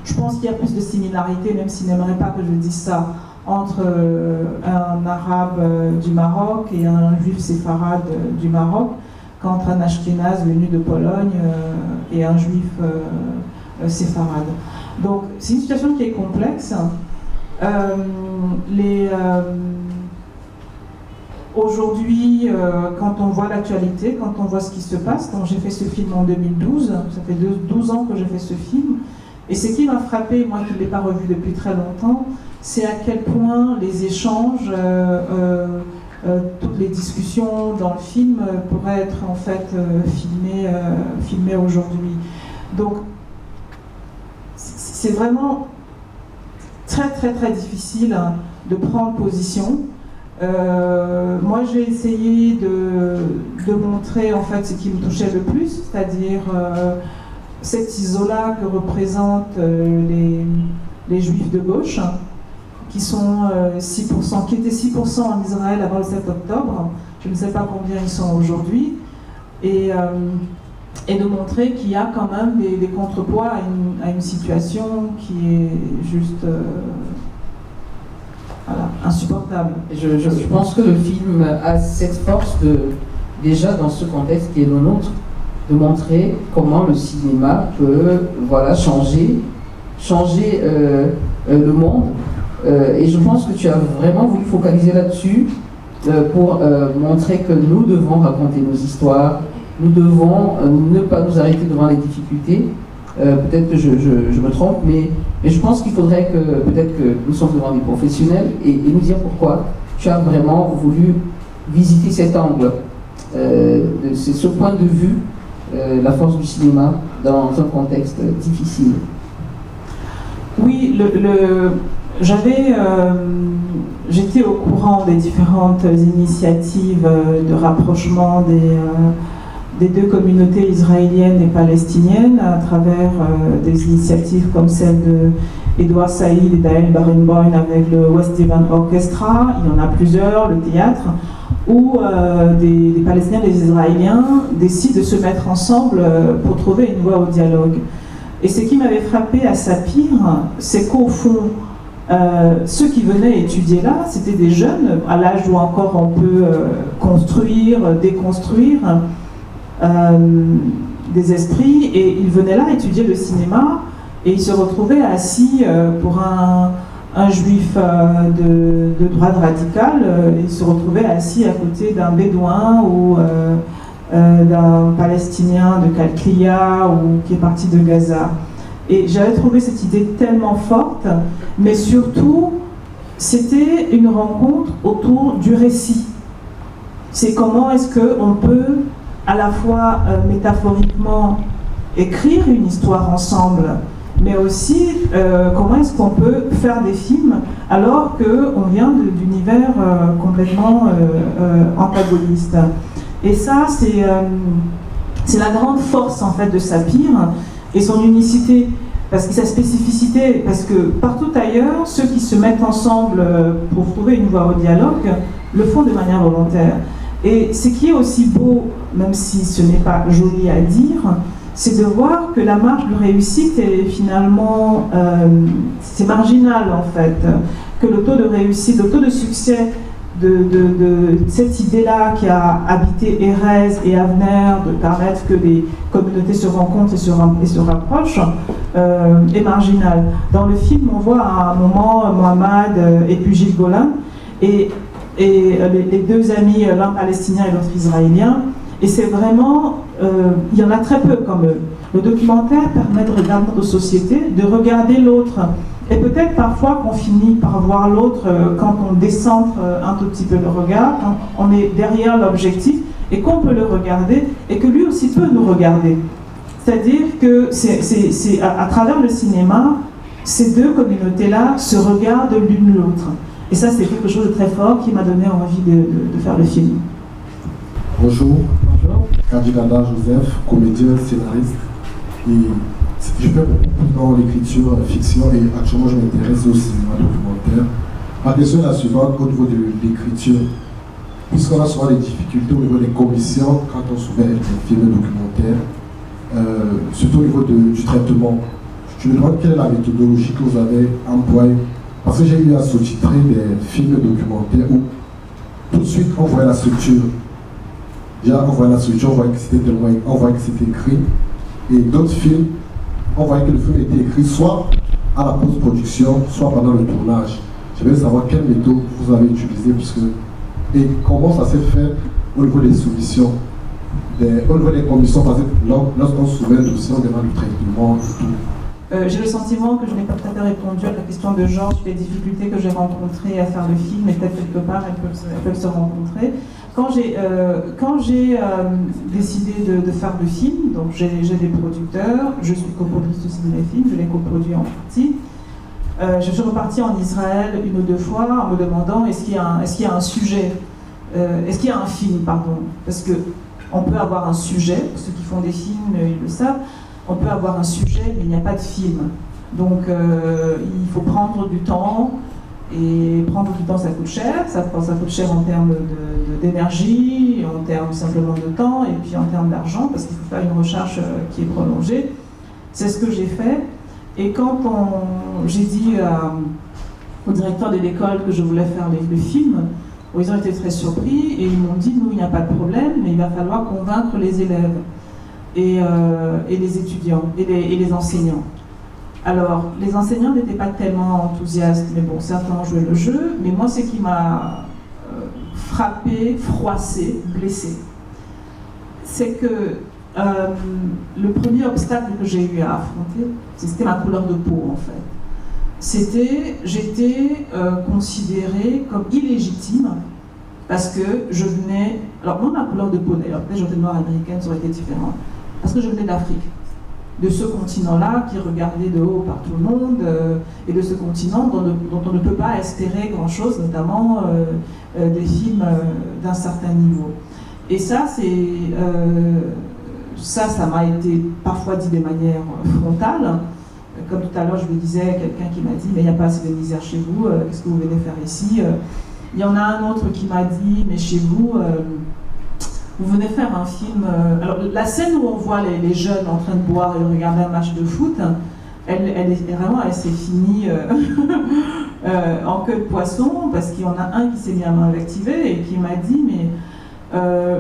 je pense qu'il y a plus de similarités, même s'ils n'aimeraient pas que je dise ça, entre un arabe du Maroc et un juif séfarade du Maroc, qu'entre un ashkénaze venu de Pologne et un juif séfarade. Donc c'est une situation qui est complexe. Aujourd'hui, quand on voit l'actualité, quand on voit ce qui se passe, donc j'ai fait ce film en 2012, ça fait 12 ans que j'ai fait ce film, et ce qui m'a frappé, moi qui ne l'ai pas revu depuis très longtemps, c'est à quel point les échanges, toutes les discussions dans le film pourraient être en fait filmées aujourd'hui. Donc c'est vraiment très très très difficile de prendre position. Moi j'ai essayé de montrer en fait ce qui me touchait le plus, c'est-à-dire cet isolat que représentent les juifs de gauche, qui sont 6%, qui étaient 6% en Israël avant le 7 octobre, je ne sais pas combien ils sont aujourd'hui, et de montrer qu'il y a quand même des contrepoids à une situation qui est juste insupportable. Je pense que le film a cette force déjà dans ce contexte qui est le nôtre, de montrer comment le cinéma peut changer le monde. Et je pense que tu as vraiment voulu focaliser là-dessus pour montrer que nous devons raconter nos histoires, nous devons ne pas nous arrêter devant les difficultés. Peut-être que je me trompe, mais je pense qu'il faudrait peut-être que nous sommes devant des professionnels et nous dire pourquoi tu as vraiment voulu visiter cet angle, c'est ce point de vue, la force du cinéma dans un contexte difficile. Oui, j'étais au courant des différentes initiatives de rapprochement des deux communautés israéliennes et palestiniennes à travers des initiatives comme celle de Edouard Saïd et Daël Barenboim avec le West Event Orchestra. Il y en a plusieurs, le théâtre, où des Palestiniens et des Israéliens décident de se mettre ensemble pour trouver une voie au dialogue. Et ce qui m'avait frappé à Sapir, c'est qu'au fond, ceux qui venaient étudier là, c'était des jeunes, à l'âge où encore on peut construire, déconstruire des esprits, et ils venaient là étudier le cinéma, et ils se retrouvaient assis pour un juif de droite radicale, ils se retrouvaient assis à côté d'un bédouin ou d'un Palestinien de Kalklia ou qui est parti de Gaza. Et j'avais trouvé cette idée tellement forte, mais surtout, c'était une rencontre autour du récit. C'est comment est-ce qu'on peut, à la fois métaphoriquement, écrire une histoire ensemble, mais aussi comment est-ce qu'on peut faire des films alors qu'on vient d'univers complètement antagonistes. Et ça, c'est la grande force en fait de Sapir et son unicité, parce que sa spécificité, parce que partout ailleurs, ceux qui se mettent ensemble pour trouver une voie au dialogue le font de manière volontaire. Et ce qui est aussi beau, même si ce n'est pas joli à dire, c'est de voir que la marge de réussite est finalement, c'est marginal en fait, que le taux de réussite, le taux de succès de cette idée-là qui a habité Erez et Avner, de permettre que les communautés se rencontrent et se rapprochent, est marginal. Dans le film, on voit à un moment Mohamed et puis Gilles Golin, et les deux amis, l'un palestinien et l'autre israélien, et c'est vraiment, il y en a très peu comme eux. Le documentaire permet de regarder notre société, de regarder l'autre. Et peut-être parfois qu'on finit par voir l'autre quand on décentre un tout petit peu le regard, quand on est derrière l'objectif et qu'on peut le regarder et que lui aussi peut nous regarder. C'est-à-dire que c'est à travers le cinéma, ces deux communautés-là se regardent l'une l'autre. Et ça, c'est quelque chose de très fort qui m'a donné envie de faire le film. Bonjour, Kadjiganda Joseph, comédien, scénariste. Et je fais beaucoup dans l'écriture fiction et actuellement je m'intéresse au cinéma documentaire. Ma question est la suivante au niveau de l'écriture. Puisqu'on a souvent des difficultés au niveau des commissions quand on soumet des films documentaires, surtout au niveau du traitement. Je me demande quelle est la méthodologie que vous avez employée. Parce que j'ai eu à sous-titrer des films documentaires où tout de suite on voyait la structure. Déjà on voyait la structure, on voyait que c'était tellement, on voyait que c'était écrit. Et d'autres films, on voyait que le film était écrit soit à la post-production, soit pendant le tournage. Je veux savoir quelle méthode vous avez utilisée et comment ça s'est fait au niveau des soumissions, au niveau des commissions, parce que lorsqu'on soumet le dossier, on demande le traitement et tout. J'ai le sentiment que je n'ai pas tout à fait répondu à la question de genre sur les difficultés que j'ai rencontrées à faire le film, et peut-être quelque part elles peuvent se rencontrer. Quand j'ai décidé de faire le film, donc j'ai des producteurs, je suis coproductrice aussi de mes films, je les coproduis en partie. Je suis repartie en Israël une ou deux fois en me demandant est-ce qu'il y a un sujet, est-ce qu'il y a un film, pardon, parce que on peut avoir un sujet, ceux qui font des films ils le savent, on peut avoir un sujet mais il n'y a pas de film, donc il faut prendre du temps. Et prendre du temps, ça coûte cher. Ça coûte cher en termes d'énergie, en termes simplement de temps, et puis en termes d'argent, parce qu'il faut faire une recherche qui est prolongée. C'est ce que j'ai fait. Et quand j'ai dit au directeur de l'école que je voulais faire le film, ils ont été très surpris, et ils m'ont dit, nous, il n'y a pas de problème, mais il va falloir convaincre les élèves, et les étudiants, et les enseignants. Alors, les enseignants n'étaient pas tellement enthousiastes, mais bon, certains ont joué le jeu, mais moi, ce qui m'a frappé, froissé, blessé, c'est que le premier obstacle que j'ai eu à affronter, c'était ma couleur de peau, en fait. J'étais considérée comme illégitime, parce que je venais, alors moi, ma couleur de peau, d'ailleurs, peut-être j'étais noire américaine, ça aurait été différent, parce que je venais d'Afrique. De ce continent-là qui est regardé de haut par tout le monde, et de ce continent dont on ne peut pas espérer grand-chose, notamment des films d'un certain niveau. Et ça, ça m'a été parfois dit de manière frontale. Comme tout à l'heure, je vous disais, quelqu'un qui m'a dit « mais il n'y a pas assez de misère chez vous, qu'est-ce que vous venez faire ici ?» Il y en a un autre qui m'a dit « mais chez vous... vous venez faire un film... Alors, la scène où on voit les jeunes en train de boire et de regarder un match de foot, elle s'est finie en queue de poisson, parce qu'il y en a un qui s'est mis à m'invectiver et qui m'a dit, mais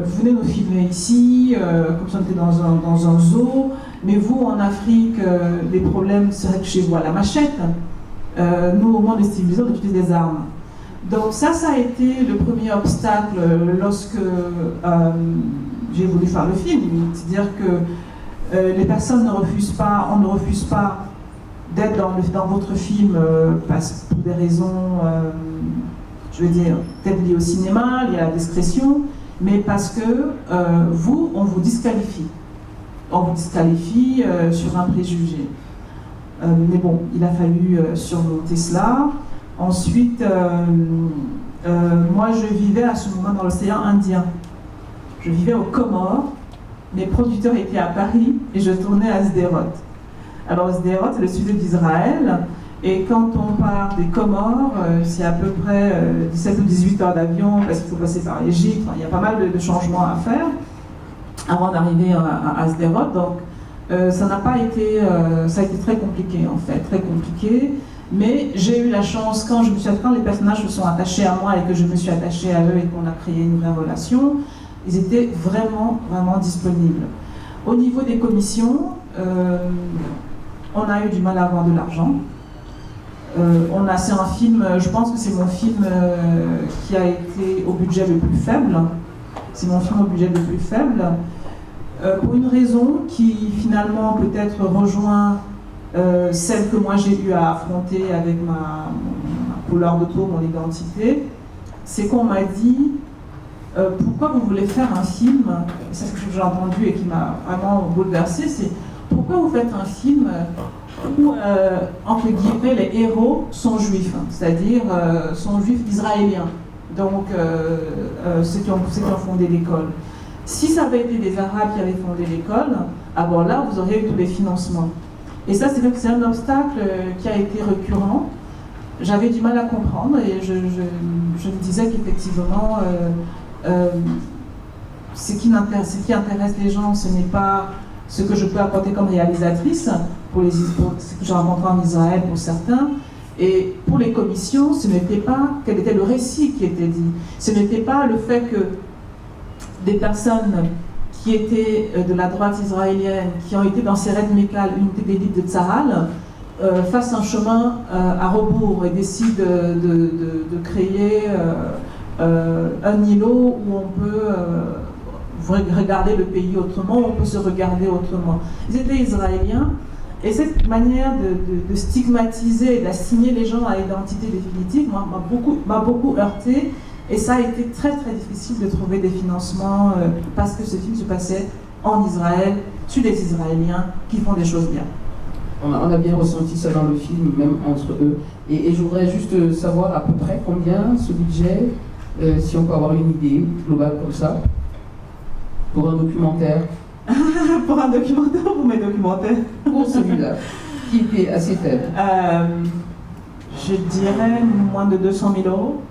vous venez nous filmer ici, comme si on était dans un zoo, mais vous, en Afrique, les problèmes seraient que chez vous à la machette. Nous, au monde des civilisés, on utilise des armes. Donc ça a été le premier obstacle lorsque j'ai voulu faire le film. C'est-à-dire que les personnes on ne refuse pas d'être dans votre film pour des raisons, je veux dire, peut-être liées au cinéma, liées à la discrétion, mais parce que on vous disqualifie. On vous disqualifie sur un préjugé. Mais bon, il a fallu surmonter cela. Ensuite, moi je vivais à ce moment dans l'océan Indien. Je vivais aux Comores, mes producteurs étaient à Paris et je tournais à Sderot. Alors Sderot, c'est le sud d'Israël, et quand on part des Comores, c'est à peu près 17 ou 18 heures d'avion, parce qu'il faut passer par l'Égypte, il y a pas mal de changements à faire avant d'arriver à Sderot. Donc Ça n'a pas été, ça a été très compliqué en fait, très compliqué. Mais j'ai eu la chance, quand les personnages se sont attachés à moi et que je me suis attachée à eux et qu'on a créé une vraie relation, ils étaient vraiment, vraiment disponibles. Au niveau des commissions, on a eu du mal à avoir de l'argent. C'est un film, je pense que c'est mon film qui a été au budget le plus faible. C'est mon film au budget le plus faible. Pour une raison qui finalement peut-être rejoint celle que moi j'ai eu à affronter avec ma couleur de peau, mon identité, c'est qu'on m'a dit pourquoi vous voulez faire un film, c'est ce que j'ai entendu et qui m'a vraiment bouleversée, c'est pourquoi vous faites un film où, entre guillemets, les héros sont juifs, c'est-à-dire sont juifs israéliens, donc ceux qui ont fondé l'école. Si ça avait été des Arabes qui avaient fondé l'école, alors là, vous auriez eu tous les financements. Et ça, c'est un obstacle qui a été récurrent. J'avais du mal à comprendre et je me disais qu'effectivement, ce qui intéresse les gens, ce n'est pas ce que je peux apporter comme réalisatrice, pour ce que j'ai rencontré en Israël pour certains, et pour les commissions, ce n'était pas quel était le récit qui était dit. Ce n'était pas le fait que des personnes qui étaient de la droite israélienne, qui ont été dans Seret Mekal, unité d'élite de Tzahal, fassent un chemin à rebours et décident de créer un îlot où on peut regarder le pays autrement, où on peut se regarder autrement. Ils étaient israéliens, et cette manière de stigmatiser, d'assigner les gens à l'identité définitive m'a beaucoup heurté. Et ça a été très très difficile de trouver des financements parce que ce film se passait en Israël, sur des Israéliens qui font des choses bien. On a bien ressenti ça dans le film, même entre eux. Et je voudrais juste savoir à peu près combien ce budget, si on peut avoir une idée globale comme ça, pour un documentaire. Pour un documentaire ou pour mes documentaires? Pour celui-là, qui était assez faible. Je dirais moins de 200 000 euros.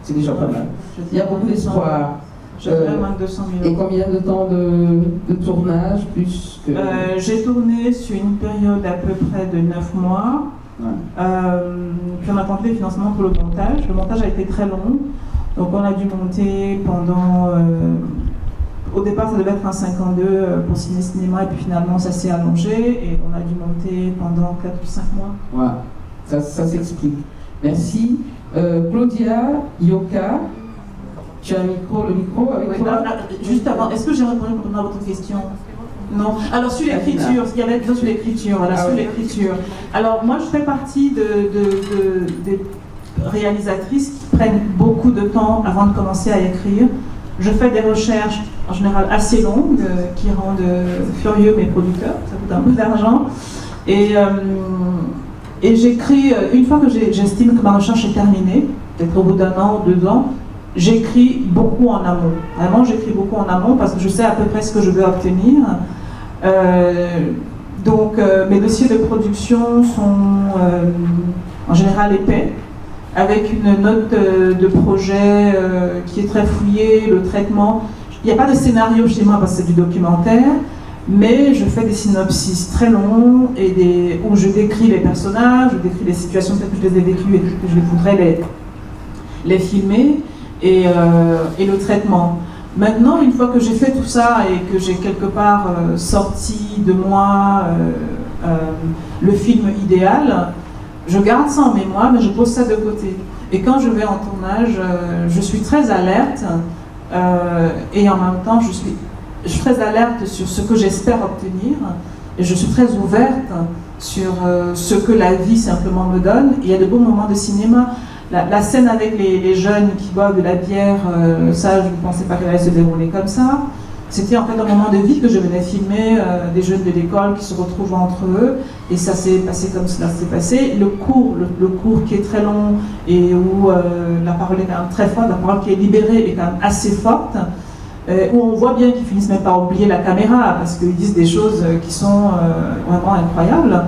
C'est déjà pas mal. Il y a beaucoup d'espoir. Je dirais moins de 200 000 euros. Et combien de temps de tournage plus que... J'ai tourné sur une période à peu près de 9 mois. Ouais. Puis on a tenté les financements pour le montage. Le montage a été très long. Donc on a dû monter pendant... au départ, ça devait être un 5:2 pour cinéma, et puis finalement, ça s'est allongé. Et on a dû monter pendant 4 ou 5 mois. Voilà, ça s'explique. Merci. Claudia, Yoka, tu as le micro avec toi. Juste avant, est-ce que j'ai répondu à votre question? Non. Alors sur l'écriture, il y avait besoin sur l'écriture. Voilà, sur l'écriture. Alors moi, je fais partie des réalisatrices qui prennent beaucoup de temps avant de commencer à écrire. Je fais des recherches en général assez longues qui rendent furieux mes producteurs. Ça coûte un peu d'argent. Et j'écris, une fois que j'estime que ma recherche est terminée, peut-être au bout d'1 an ou 2 ans, j'écris beaucoup en amont. Vraiment, j'écris beaucoup en amont parce que je sais à peu près ce que je veux obtenir. Donc, mes dossiers de production sont en général épais, avec une note de projet qui est très fouillée, le traitement. Il n'y a pas de scénario chez moi parce que c'est du documentaire. Mais je fais des synopsis très longs où je décris les personnages, je décris les situations telles que je les ai vécues et que je voudrais les filmer, et le traitement. Maintenant, une fois que j'ai fait tout ça et que j'ai quelque part sorti de moi le film idéal, je garde ça en mémoire, mais je pose ça de côté. Et quand je vais en tournage, je suis très alerte et en même temps, je suis très alerte sur ce que j'espère obtenir et je suis très ouverte sur ce que la vie simplement me donne. Il y a de beaux moments de cinéma. La scène avec les jeunes qui boivent de la bière, ça je ne pensais pas qu'elle allait se dérouler comme ça. C'était en fait un moment de vie que je venais filmer, des jeunes de l'école qui se retrouvent entre eux, et ça s'est passé comme cela s'est passé. Le cours qui est très long et où la parole est quand même très forte, la parole qui est libérée est quand même assez forte, où on voit bien qu'ils finissent même par oublier la caméra parce qu'ils disent des choses qui sont vraiment incroyables.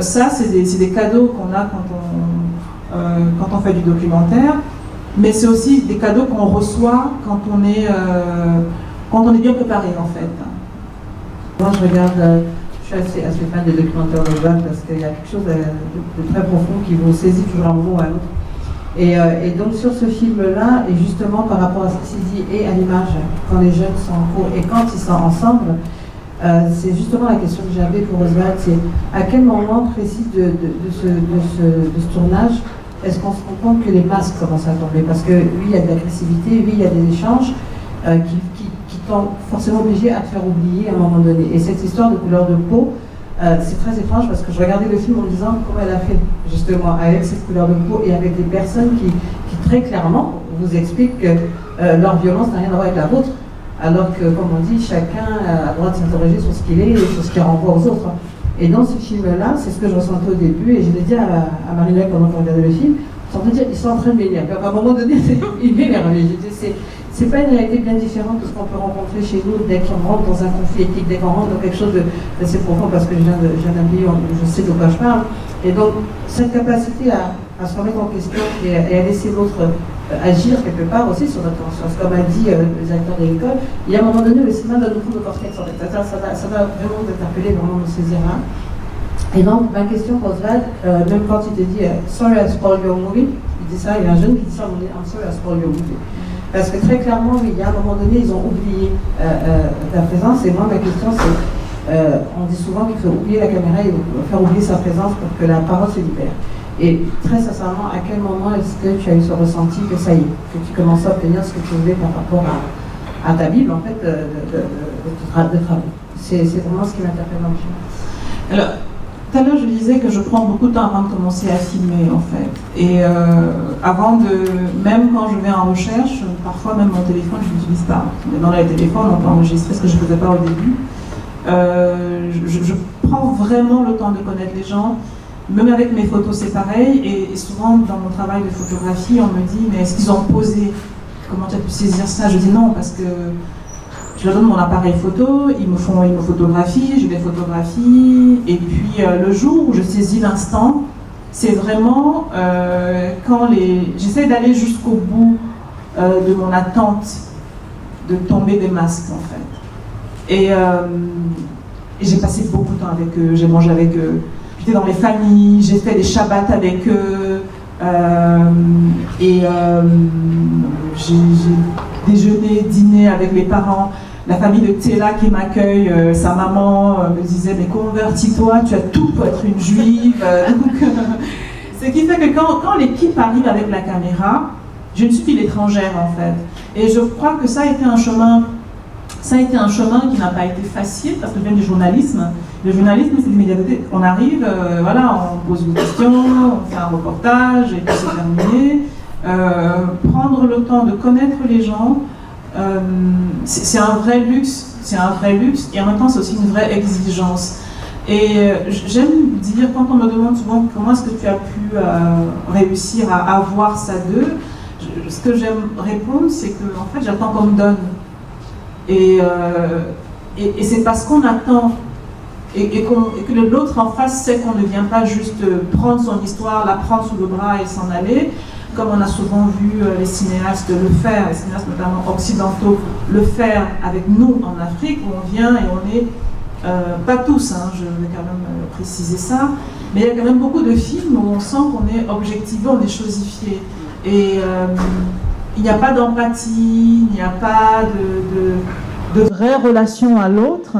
Ça, c'est des cadeaux qu'on a quand on fait du documentaire, mais c'est aussi des cadeaux qu'on reçoit quand on est bien préparé en fait. Moi, je regarde, je suis assez fan des documentaires d'Oswald parce qu'il y a quelque chose de très profond qui vous saisit toujours à un moment ou à l'autre. Et donc sur ce film-là, et justement par rapport à ce qui s'est dit et à l'image, quand les jeunes sont en cours et quand ils sont ensemble, c'est justement la question que j'avais pour Oswald, c'est à quel moment précis de ce tournage est-ce qu'on se rend compte que les masques commencent à tomber? Parce que oui, il y a de l'agressivité, oui, il y a des échanges qui t'ont forcément obligé à te faire oublier à un moment donné. Et cette histoire de couleur de peau, c'est très étrange parce que je regardais le film en me disant comment elle a fait justement avec cette couleur de peau et avec des personnes qui très clairement vous expliquent que leur violence n'a rien à voir avec la vôtre, alors que, comme on dit, chacun a le droit de s'interroger sur ce qu'il est et sur ce qu'il renvoie aux autres. Et dans ce film-là, c'est ce que je ressentais au début, et je l'ai dit à Marina pendant qu'on regardait le film, ils sont en train de m'énerver. À un moment donné, ils m'énervent. C'est pas une réalité bien différente de ce qu'on peut rencontrer chez nous dès qu'on rentre dans un conflit éthique, dès qu'on rentre dans quelque chose d'assez profond, parce que je viens d'un pays où je sais de quoi je parle. Et donc, cette capacité à se remettre en question et à laisser l'autre agir quelque part aussi sur notre conscience. Comme a dit le directeur de l'école, il y a un moment donné où le cinéma doit nous prendre le cortex. Ça va vraiment nous interpeller, vraiment nous saisir. Hein. Et donc, ma question pour Oswald, même quand il te dit sorry I spoiled your movie, il dit ça, il y a un jeune qui dit ça, I'm sorry I spoiled your movie. Parce que très clairement, oui, il y a un moment donné, ils ont oublié ta présence. Et moi, ma question, c'est, on dit souvent qu'il faut oublier la caméra et faire oublier sa présence pour que la parole se libère. Et très sincèrement, à quel moment est-ce que tu as eu ce ressenti que ça y est, que tu commences à obtenir ce que tu voulais par rapport à ta Bible, en fait, de travail? C'est vraiment ce qui m'interpelle dans le film. Alors, tout à l'heure, je disais que je prends beaucoup de temps avant de commencer à filmer, en fait. Et même quand je vais en recherche, parfois même mon téléphone, je ne l'utilise pas. Mais dans le téléphone, on peut enregistrer ce que je ne faisais pas au début. Je prends vraiment le temps de connaître les gens. Même avec mes photos, c'est pareil. Et souvent, dans mon travail de photographie, on me dit, mais est-ce qu'ils ont posé? Comment tu as pu saisir ça? Je dis non, parce que je leur donne mon appareil photo, ils me photographient, je les photographie, et puis le jour où je saisis l'instant, c'est vraiment quand j'essaie d'aller jusqu'au bout de mon attente de tomber des masques, en fait. Et j'ai passé beaucoup de temps avec eux, j'ai mangé avec eux, j'étais dans les familles, j'ai fait des shabbats avec eux, j'ai déjeuné, dîné avec les parents. La famille de Théla qui m'accueille, sa maman me disait « mais convertis-toi, tu as tout pour être une juive ». Ce qui fait que quand l'équipe arrive avec la caméra, je ne suis plus l'étrangère en fait. Et je crois que ça a été un chemin qui n'a pas été facile parce que je viens du journalisme. Le journalisme, c'est l'immédiateté. On arrive, voilà, on pose une question, on fait un reportage et puis c'est terminé. Prendre le temps de connaître les gens, c'est un vrai luxe, et en même temps c'est aussi une vraie exigence. Et j'aime dire, quand on me demande souvent comment est-ce que tu as pu réussir à avoir ça d'eux, ce que j'aime répondre, c'est que en fait j'attends qu'on me donne. Et c'est parce qu'on attend et que l'autre en face sait qu'on ne vient pas juste prendre son histoire, la prendre sous le bras et s'en aller, comme on a souvent vu les cinéastes le faire, les cinéastes notamment occidentaux le faire avec nous en Afrique, où on vient et on est, pas tous, hein, je vais quand même préciser ça, mais il y a quand même beaucoup de films où on sent qu'on est objectivé, on est chosifié. Et il n'y a pas d'empathie, il n'y a pas de vraie relation à l'autre.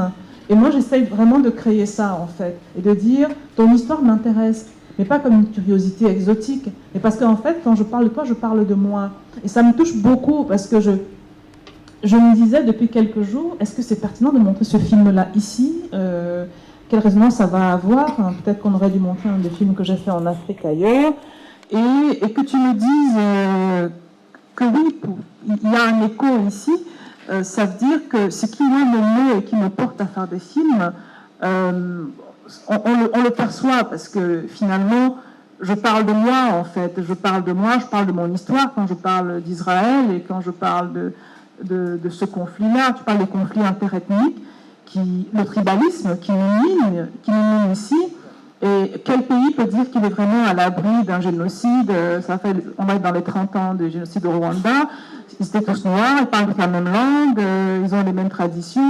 Et moi, j'essaye vraiment de créer ça, en fait, et de dire, ton histoire m'intéresse, mais pas comme une curiosité exotique, mais parce qu'en fait, quand je parle de toi, je parle de moi. Et ça me touche beaucoup, parce que je me disais depuis quelques jours, est-ce que c'est pertinent de montrer ce film-là ici? Quelle résonance ça va avoir? Peut-être qu'on aurait dû montrer un des films que j'ai fait en Afrique ailleurs. Et que tu me dises que oui, il y a un écho ici, ça veut dire que ce qui moi me meut et qui me porte à faire des films, on le perçoit parce que finalement, je parle de moi en fait, je parle de moi, je parle de mon histoire quand je parle d'Israël et quand je parle de ce conflit-là, tu parles des conflits interethniques, le tribalisme qui nous mine ici. Et quel pays peut dire qu'il est vraiment à l'abri d'un génocide? On va être dans les 30 ans du génocide au Rwanda. Ils étaient tous noirs, ils parlent la même langue, ils ont les mêmes traditions.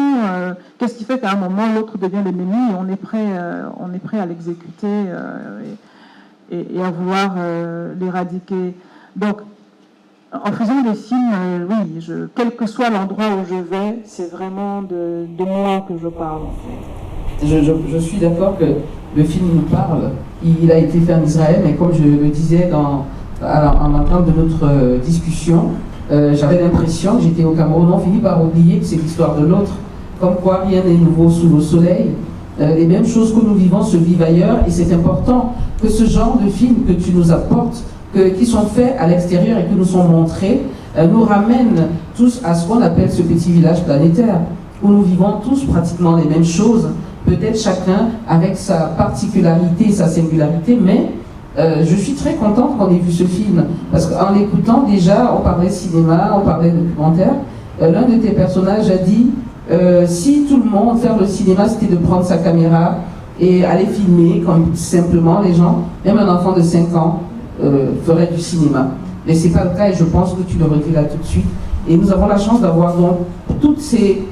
Qu'est-ce qui fait qu'à un moment, l'autre devient l'ennemi et on est prêt à l'exécuter et à vouloir l'éradiquer? Donc, en faisant des films, oui, quel que soit l'endroit où je vais, c'est vraiment de moi que je parle, en fait. Je suis d'accord que le film nous parle. Il a été fait en Israël, mais comme je le disais en entendant de notre discussion, j'avais l'impression que j'étais au Cameroun. On finit par oublier que c'est l'histoire de l'autre. Comme quoi, rien n'est nouveau sous le soleil. Les mêmes choses que nous vivons se vivent ailleurs, et c'est important que ce genre de films que tu nous apportes, qui sont faits à l'extérieur et qui nous sont montrés, nous ramènent tous à ce qu'on appelle ce petit village planétaire, où nous vivons tous pratiquement les mêmes choses, peut-être chacun avec sa particularité, sa singularité, mais je suis très contente qu'on ait vu ce film, parce qu'en l'écoutant déjà, on parlait cinéma, on parlait documentaire, l'un de tes personnages a dit, si tout le monde faire le cinéma, c'était de prendre sa caméra et aller filmer, comme simplement les gens, même un enfant de 5 ans, ferait du cinéma. Mais c'est pas le cas et je pense que tu le redis là tout de suite. Et nous avons la chance d'avoir donc toutes ces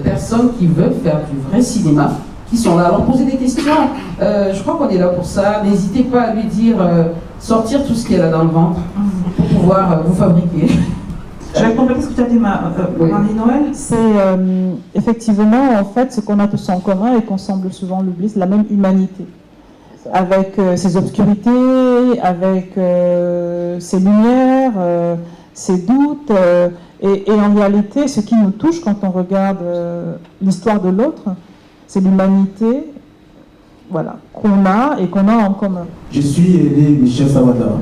personnes qui veulent faire du vrai cinéma, qui sont là. Alors poser des questions, je crois qu'on est là pour ça. N'hésitez pas à lui dire, sortir tout ce qui est là dans le ventre pour pouvoir vous fabriquer. Je vais compléter ce que tu as dit, Marie-Noël. C'est effectivement, en fait, ce qu'on a tous en commun et qu'on semble souvent l'oublier, c'est la même humanité. Avec ses obscurités, avec ses lumières, ses doutes. Et en réalité, ce qui nous touche quand on regarde l'histoire de l'autre, c'est l'humanité, voilà, qu'on a et qu'on a en commun. Je suis Aidé Michel Savada,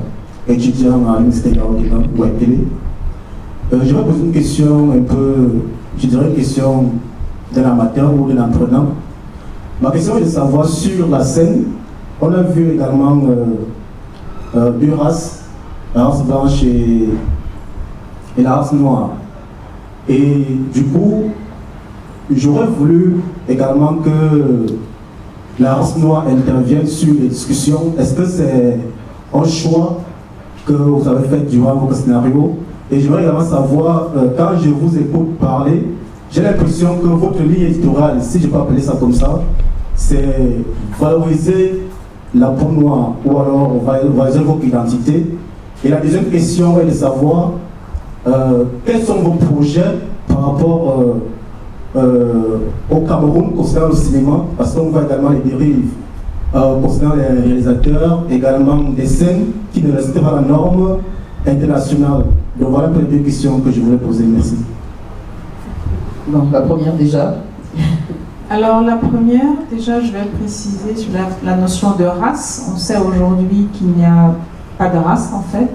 étudiant à l'Université Garoguina, Guatemala. Je vais poser une question un peu, je dirais une question d'un amateur ou d'un apprenant. Ma question est de savoir sur la scène. On a vu également deux races, la race blanche et la race noire. Et du coup, j'aurais voulu également que la race noire intervienne sur les discussions. Est-ce que c'est un choix que vous avez fait durant votre scénario? Et j'aimerais également savoir, quand je vous écoute parler, j'ai l'impression que votre ligne éditoriale, si je peux appeler ça comme ça, c'est valoriser la peau noire, ou alors valoriser votre identité. Et la deuxième question est de savoir quels sont vos projets par rapport au Cameroun concernant le cinéma, parce qu'on voit également les dérives concernant les réalisateurs, également des scènes qui ne respectent pas la norme internationale. Donc voilà un peu les deux questions que je voulais poser. Merci. Donc la première déjà. Alors la première, déjà je vais préciser sur la notion de race. On sait aujourd'hui qu'il n'y a pas de race en fait,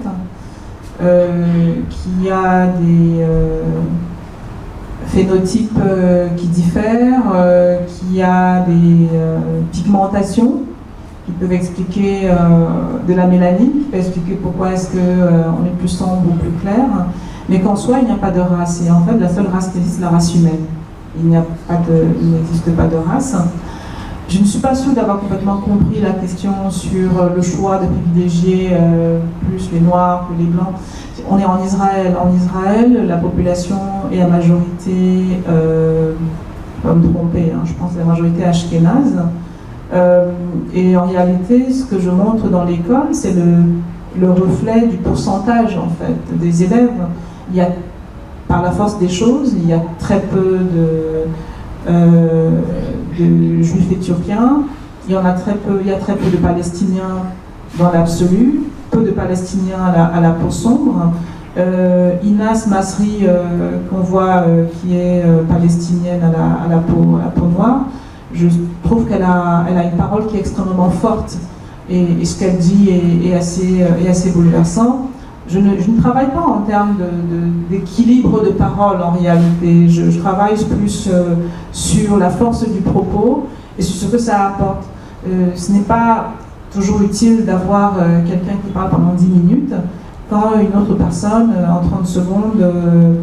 qu'il y a des phénotypes qui diffèrent, qu'il y a des pigmentations qui peuvent expliquer de la mélanine, qui peuvent expliquer pourquoi est-ce qu'on est plus sombre ou plus clair, mais qu'en soi il n'y a pas de race. Et en fait la seule race qui existe, c'est la race humaine. Il n'existe pas de race. Je ne suis pas sûre d'avoir complètement compris la question sur le choix de privilégier plus les Noirs que les Blancs. On est en Israël. En Israël, la population est à majorité, pas me tromper, je pense que la majorité ashkénaze. Et en réalité, ce que je montre dans l'école, c'est le reflet du pourcentage en fait des élèves. Il y a, par la force des choses, il y a très peu de juifs éthiopiens, il y a très peu de Palestiniens dans l'absolu, peu de Palestiniens à la peau sombre. Inas Masri, qu'on voit qui est palestinienne à la peau noire, je trouve qu'elle a une parole qui est extrêmement forte et ce qu'elle dit est assez bouleversant. Je ne travaille pas en termes d'équilibre de parole en réalité. Je travaille plus sur la force du propos et sur ce que ça apporte. Ce n'est pas toujours utile d'avoir quelqu'un qui parle pendant 10 minutes quand une autre personne, en 30 secondes,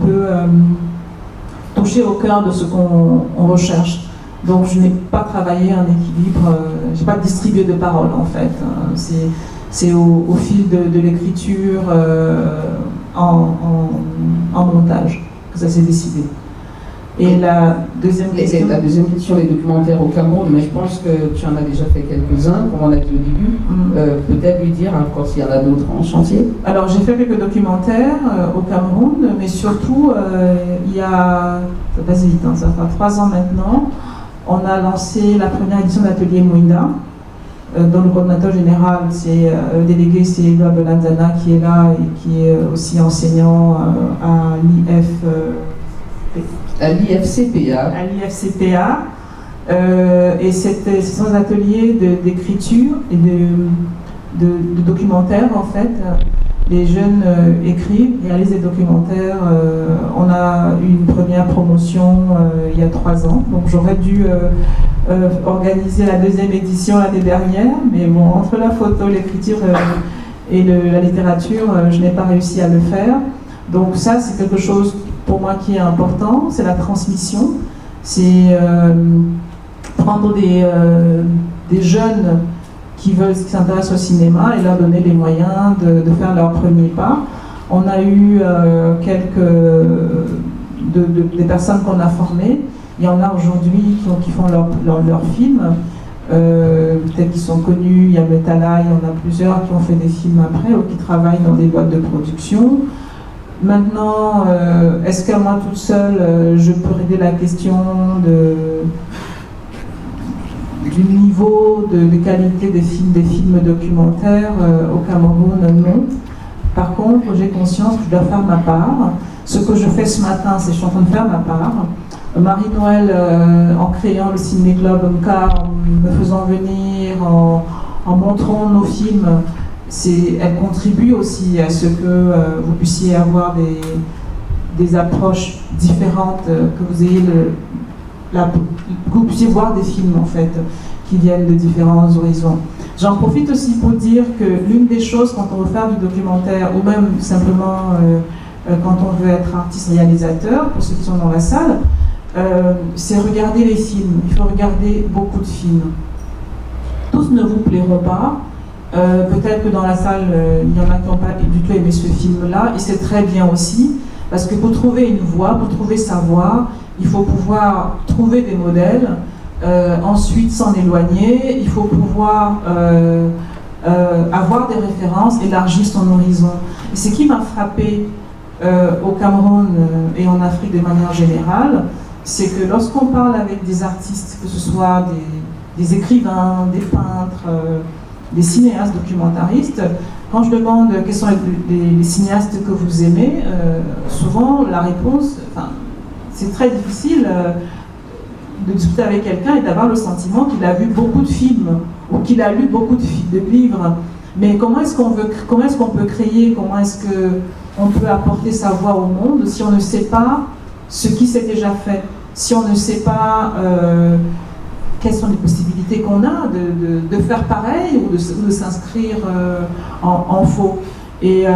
peut toucher au cœur de ce qu'on recherche. Donc je n'ai pas travaillé un équilibre, je n'ai pas distribué de paroles en fait. C'est au fil de l'écriture en montage que ça s'est décidé. Et la deuxième question. La deuxième question, les documentaires au Cameroun, mais je pense que tu en as déjà fait quelques-uns, comme on a dit au début. Peut-être lui dire encore s'il y en a d'autres en chantier. Alors j'ai fait quelques documentaires au Cameroun, mais surtout il y a, ça passe vite, ça fait 3 ans maintenant, on a lancé la première édition de l'atelier Mouinda, dont le coordinateur général, c'est le délégué, c'est Eloi Belanzana qui est là et qui est aussi enseignant à l'IFCPA. Et ce sont des ateliers d'écriture et de documentaires en fait. Les jeunes écrivent, réalisent des documentaires. On a eu une première promotion il y a 3 ans, donc j'aurais dû organiser la deuxième édition l'année dernière, mais bon, entre la photo, l'écriture et la littérature, je n'ai pas réussi à le faire. Donc ça, c'est quelque chose pour moi qui est important, c'est la transmission, c'est prendre des jeunes qui s'intéressent au cinéma et leur donner les moyens de faire leur premier pas. On a eu des personnes qu'on a formées, il y en a aujourd'hui qui font leur film, peut-être qu'ils sont connus, il y a Metala, il y en a plusieurs qui ont fait des films après ou qui travaillent dans des boîtes de production. Maintenant, est-ce que moi toute seule, je peux régler la question du niveau de qualité des films documentaires au Cameroun? Non. Par contre, j'ai conscience que je dois faire ma part. Ce que je fais ce matin, c'est que je suis en train de faire ma part. Marie-Noël, en créant le Ciné Club MK, en me faisant venir, en montrant nos films, elle contribue aussi à ce que vous puissiez avoir des approches différentes, que vous puissiez voir des films en fait qui viennent de différents horizons. J'en profite aussi pour dire que l'une des choses quand on veut faire du documentaire ou même simplement quand on veut être artiste réalisateur, pour ceux qui sont dans la salle, c'est regarder les films. Il faut regarder beaucoup de films. Tous ne vous plairont pas. Peut-être que dans la salle, il y en a qui n'ont pas du tout aimé ce film-là, et c'est très bien aussi, parce que pour trouver une voix, pour trouver sa voix, il faut pouvoir trouver des modèles, ensuite s'en éloigner, il faut pouvoir avoir des références, élargir son horizon. Et ce qui m'a frappé au Cameroun et en Afrique de manière générale, c'est que lorsqu'on parle avec des artistes, que ce soit des écrivains, des peintres, des cinéastes documentaristes, quand je demande quels sont les cinéastes que vous aimez, souvent la réponse, c'est très difficile de discuter avec quelqu'un et d'avoir le sentiment qu'il a vu beaucoup de films ou qu'il a lu beaucoup de livres. Mais comment est-ce qu'on peut créer, comment est-ce qu'on peut apporter sa voix au monde si on ne sait pas ce qui s'est déjà fait, si on ne sait pas quelles sont les possibilités qu'on a de faire pareil ou de s'inscrire en faux. Et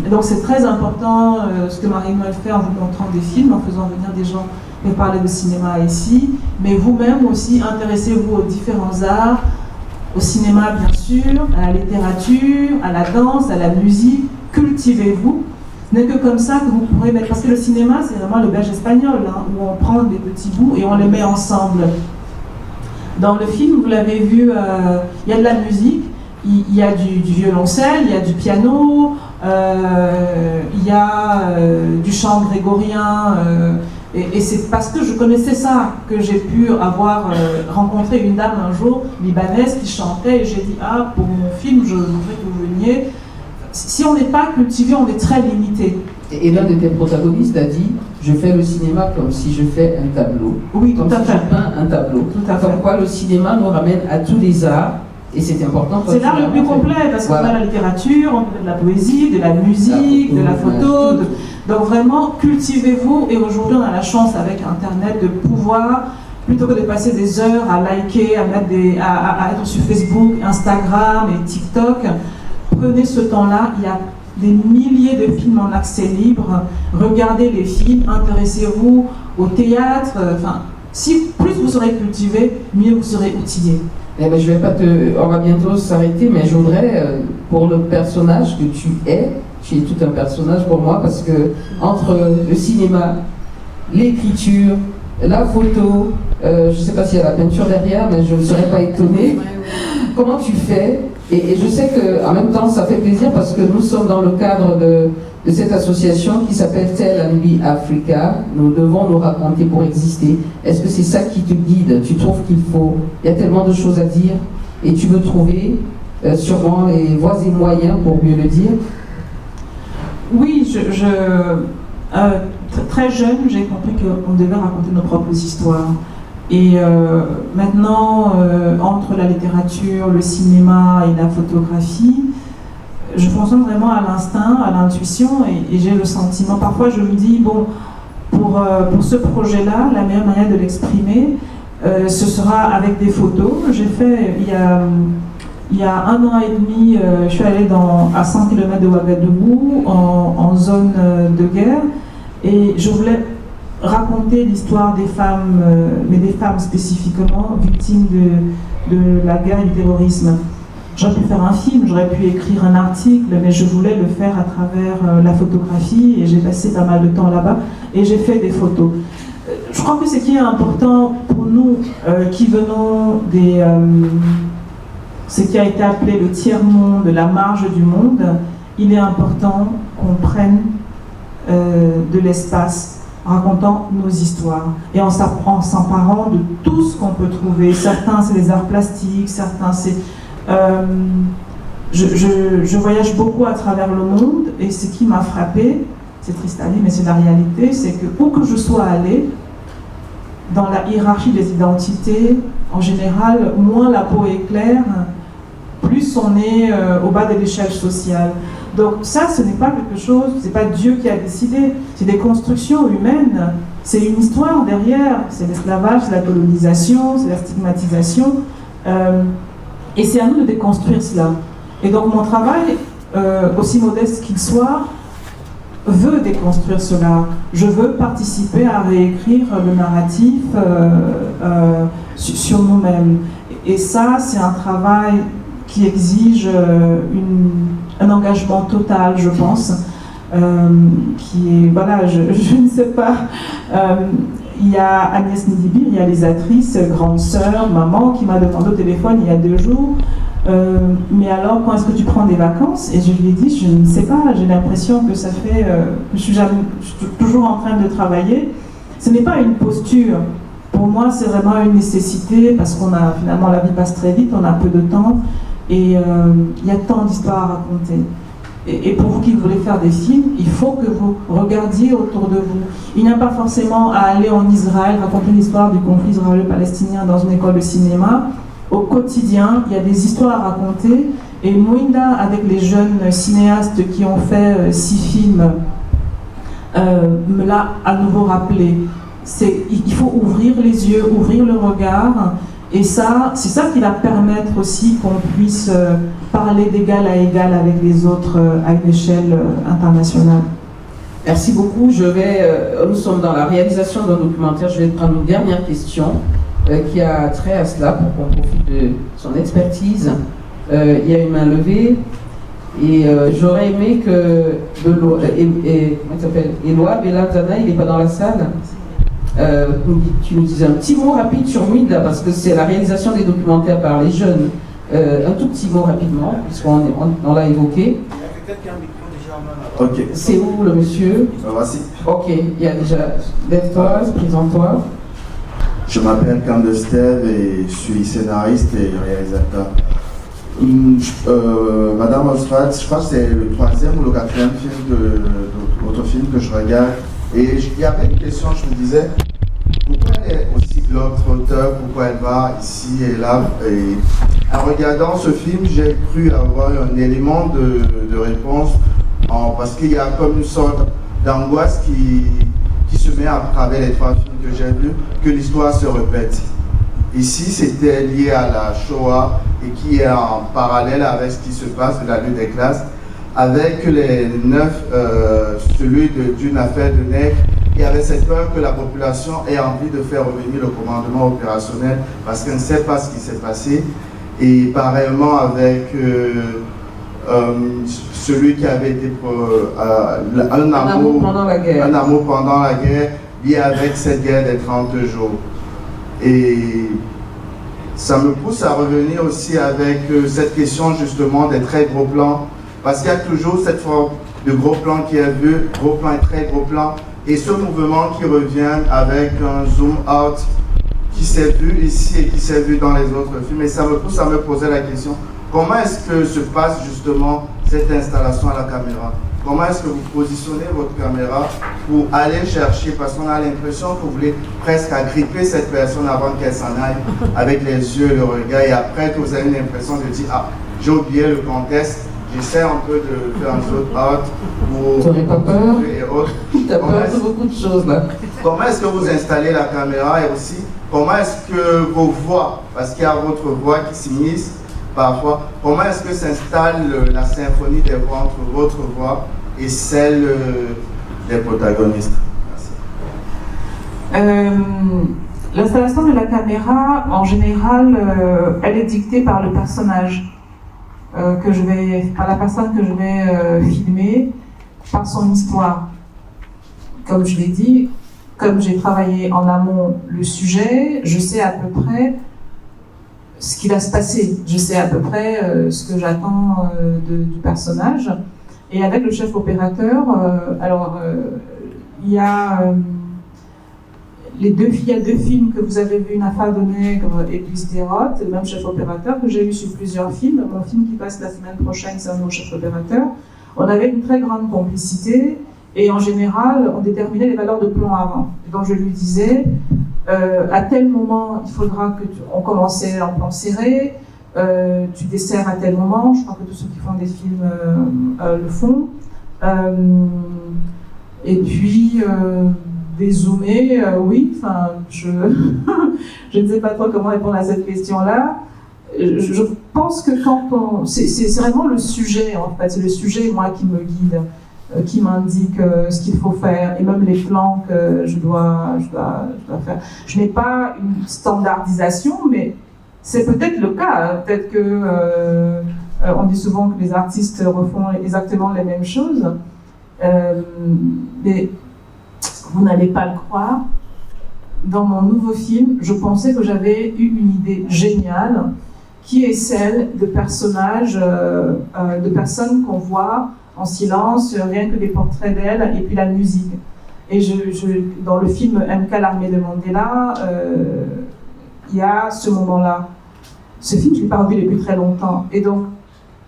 donc c'est très important ce que Marie-Noël fait en vous montrant des films, en faisant venir des gens qui parlent de cinéma ici, mais vous-même aussi intéressez-vous aux différents arts, au cinéma bien sûr, à la littérature, à la danse, à la musique, cultivez-vous. Ce n'est que comme ça que vous pourrez mettre, parce que le cinéma c'est vraiment le belge espagnol, hein, où on prend des petits bouts et on les met ensemble. Dans le film, vous l'avez vu, il y a de la musique, il y a du violoncelle, il y a du piano, il y a du chant grégorien, et c'est parce que je connaissais ça que j'ai pu avoir rencontré une dame un jour, libanaise, qui chantait, et j'ai dit, ah, pour mon film, je voudrais que vous veniez. Si on n'est pas cultivé, on est très limité. Et l'un de tes protagonistes a dit, je fais le cinéma comme si je fais un tableau. Oui, tout à fait. Je peins un tableau. Tout à fait. Comme quoi le cinéma nous ramène à tous les arts, et c'est important. C'est l'art le plus complet, parce qu'on a la littérature, on a de la poésie, de la musique, de la photo. Donc vraiment, cultivez-vous, et aujourd'hui on a la chance avec Internet de pouvoir, plutôt que de passer des heures à liker, à être sur Facebook, Instagram et TikTok, prenez ce temps-là. Il y a des milliers de films en accès libre. Regardez les films, intéressez-vous au théâtre. Si plus vous serez cultivé, mieux vous serez outillé. Eh ben, je vais pas on va bientôt s'arrêter, mais je voudrais, pour le personnage que tu es tout un personnage pour moi, parce que entre le cinéma, l'écriture, la photo, je ne sais pas s'il y a la peinture derrière, mais je ne serais pas étonnée. Comment tu fais? Et je sais qu'en même temps, ça fait plaisir parce que nous sommes dans le cadre de cette association qui s'appelle Tell and Be Africa. Nous devons nous raconter pour exister. Est-ce que c'est ça qui te guide? Tu trouves qu'il y a tellement de choses à dire et tu veux trouver sûrement les voies et moyens pour mieux le dire? Oui, très jeune, j'ai compris qu'on devait raconter nos propres histoires. Et maintenant, entre la littérature, le cinéma et la photographie, je fonctionne vraiment à l'instinct, à l'intuition, et j'ai le sentiment, parfois je me dis, bon, pour ce projet-là, la meilleure manière de l'exprimer, ce sera avec des photos. J'ai fait, il y a 1 an et demi, je suis allée à 100 km de Ouagadougou, en zone de guerre, et je voulais raconter l'histoire des femmes, mais des femmes spécifiquement, victimes de la guerre et du terrorisme. J'aurais pu faire un film, j'aurais pu écrire un article, mais je voulais le faire à travers la photographie, et j'ai passé pas mal de temps là-bas, et j'ai fait des photos. Je crois que ce qui est important pour nous, qui venons ce qui a été appelé le tiers-monde, la marge du monde, il est important qu'on prenne de l'espace racontant nos histoires et en s'emparant de tout ce qu'on peut trouver. Certains c'est les arts plastiques, certains c'est... Je voyage beaucoup à travers le monde, et ce qui m'a frappé, c'est triste à dire mais c'est la réalité, c'est que où que je sois allée, dans la hiérarchie des identités, en général, moins la peau est claire, plus on est au bas de l'échelle sociale. Donc ça, ce n'est pas quelque chose, c'est pas Dieu qui a décidé, c'est des constructions humaines, c'est une histoire derrière, c'est l'esclavage, c'est la colonisation, c'est la stigmatisation, et c'est à nous de déconstruire cela. Et donc mon travail, aussi modeste qu'il soit, veut déconstruire cela. Je veux participer à réécrire le narratif sur nous-mêmes. Et ça, c'est un travail qui exige un engagement total, je pense, qui est, voilà, je ne sais pas, il y a Agnès Nidibi, réalisatrice, grande sœur, maman, qui m'a demandé au téléphone il y a 2 jours, mais alors quand est-ce que tu prends des vacances? Et je lui ai dit, je ne sais pas, j'ai l'impression que ça fait, que je suis toujours en train de travailler. Ce n'est pas une posture. Pour moi, c'est vraiment une nécessité, parce qu'on a, finalement, la vie passe très vite, on a peu de temps, et il y a tant d'histoires à raconter. Et pour vous qui voulez faire des films, il faut que vous regardiez autour de vous. Il n'y a pas forcément à aller en Israël, raconter l'histoire du conflit israélo-palestinien dans une école de cinéma. Au quotidien, il y a des histoires à raconter. Et Mouinda, avec les jeunes cinéastes qui ont fait 6 films, me l'a à nouveau rappelé. Il faut ouvrir les yeux, ouvrir le regard. Et ça, c'est ça qui va permettre aussi qu'on puisse parler d'égal à égal avec les autres à une échelle internationale. Merci beaucoup. Nous sommes dans la réalisation d'un documentaire. Je vais prendre une dernière question qui a trait à cela pour qu'on profite de son expertise. Il y a une main levée et j'aurais aimé que comment il s'appelle, Éloi Bellanzana, il n'est pas dans la salle. Tu nous disais un petit mot rapide sur Mouinda, parce que c'est la réalisation des documentaires par les jeunes. Un tout petit mot rapidement, puisqu'on l'a évoqué. Il y a quelqu'un qui a un micro déjà en main. Okay. C'est où le monsieur? Voici. Ok, il y a déjà. Lève-toi, présente-toi. Je m'appelle Camde Steve et je suis scénariste et réalisateur. Madame Oswald, je crois que c'est le 3e ou le 4e film de votre film que je regarde. Et il y avait une question, je me disais, pourquoi elle est aussi globe-trotteur, pourquoi elle va ici et là. Et en regardant ce film, j'ai cru avoir un élément de réponse, parce qu'il y a comme une sorte d'angoisse qui se met à travers les 3 films que j'ai vus, que l'histoire se répète. Ici, c'était lié à la Shoah et qui est en parallèle avec ce qui se passe de la lutte des classes, avec les 9, celui d'une affaire de nègre il y avait cette peur que la population ait envie de faire revenir le commandement opérationnel parce qu'elle ne sait pas ce qui s'est passé. Et pareillement avec celui qui avait été un amour pendant la guerre, lié avec cette guerre des 30 jours. Et ça me pousse à revenir aussi avec cette question justement des très gros plans, parce qu'il y a toujours cette forme de gros plan qui est vu, gros plan et très gros plan, et ce mouvement qui revient avec un zoom out qui s'est vu ici et qui s'est vu dans les autres films. Et ça me pousse à me poser la question, comment est-ce que se passe justement cette installation à la caméra? Comment est-ce que vous positionnez votre caméra pour aller chercher, parce qu'on a l'impression que vous voulez presque agripper cette personne avant qu'elle s'en aille, avec les yeux, le regard, et après que vous avez l'impression de dire, ah, j'ai oublié le contexte, j'essaie un peu de faire un zoom out pour... Tu n'aurais pas peur? Et autres. Tu as peur de beaucoup de choses là. Comment est-ce que vous installez la caméra, et aussi, comment est-ce que vos voix, parce qu'il y a votre voix qui s'immisce parfois, comment est-ce que s'installe la symphonie des voix entre votre voix et celle des protagonistes? L'installation de la caméra, en général, elle est dictée par le personnage par la personne que je vais filmer, par son histoire. Comme je l'ai dit, comme j'ai travaillé en amont le sujet, je sais à peu près ce qui va se passer. Je sais à peu près ce que j'attends du personnage. Et avec le chef opérateur, il y a deux films que vous avez vus, Une affaire de nègre et puis Sderot, le même chef opérateur que j'ai eu sur plusieurs films. Mon film qui passe la semaine prochaine, c'est un autre chef opérateur. On avait une très grande complicité et en général, on déterminait les valeurs de plan avant. Et donc je lui disais, à tel moment, il faudra que on commençait en plan serré, tu desserres à tel moment, je crois que tous ceux qui font des films le font. Et puis, dézoomer, oui, enfin, je ne sais pas trop comment répondre à cette question-là. Je pense que quand on... C'est vraiment le sujet, en fait, c'est le sujet, moi, qui me guide, qui m'indique ce qu'il faut faire, et même les plans que je dois faire. Je n'ai pas une standardisation, mais c'est peut-être le cas. Peut-être que on dit souvent que les artistes refont exactement les mêmes choses, mais vous n'allez pas le croire. Dans mon nouveau film, je pensais que j'avais eu une idée géniale, qui est celle de personnages, de personnes qu'on voit en silence, rien que des portraits d'elles, et puis la musique. Et dans le film MK, l'armée de Mandela, il y a ce moment-là. Ce film, je ne l'ai pas revu depuis très longtemps. Et donc,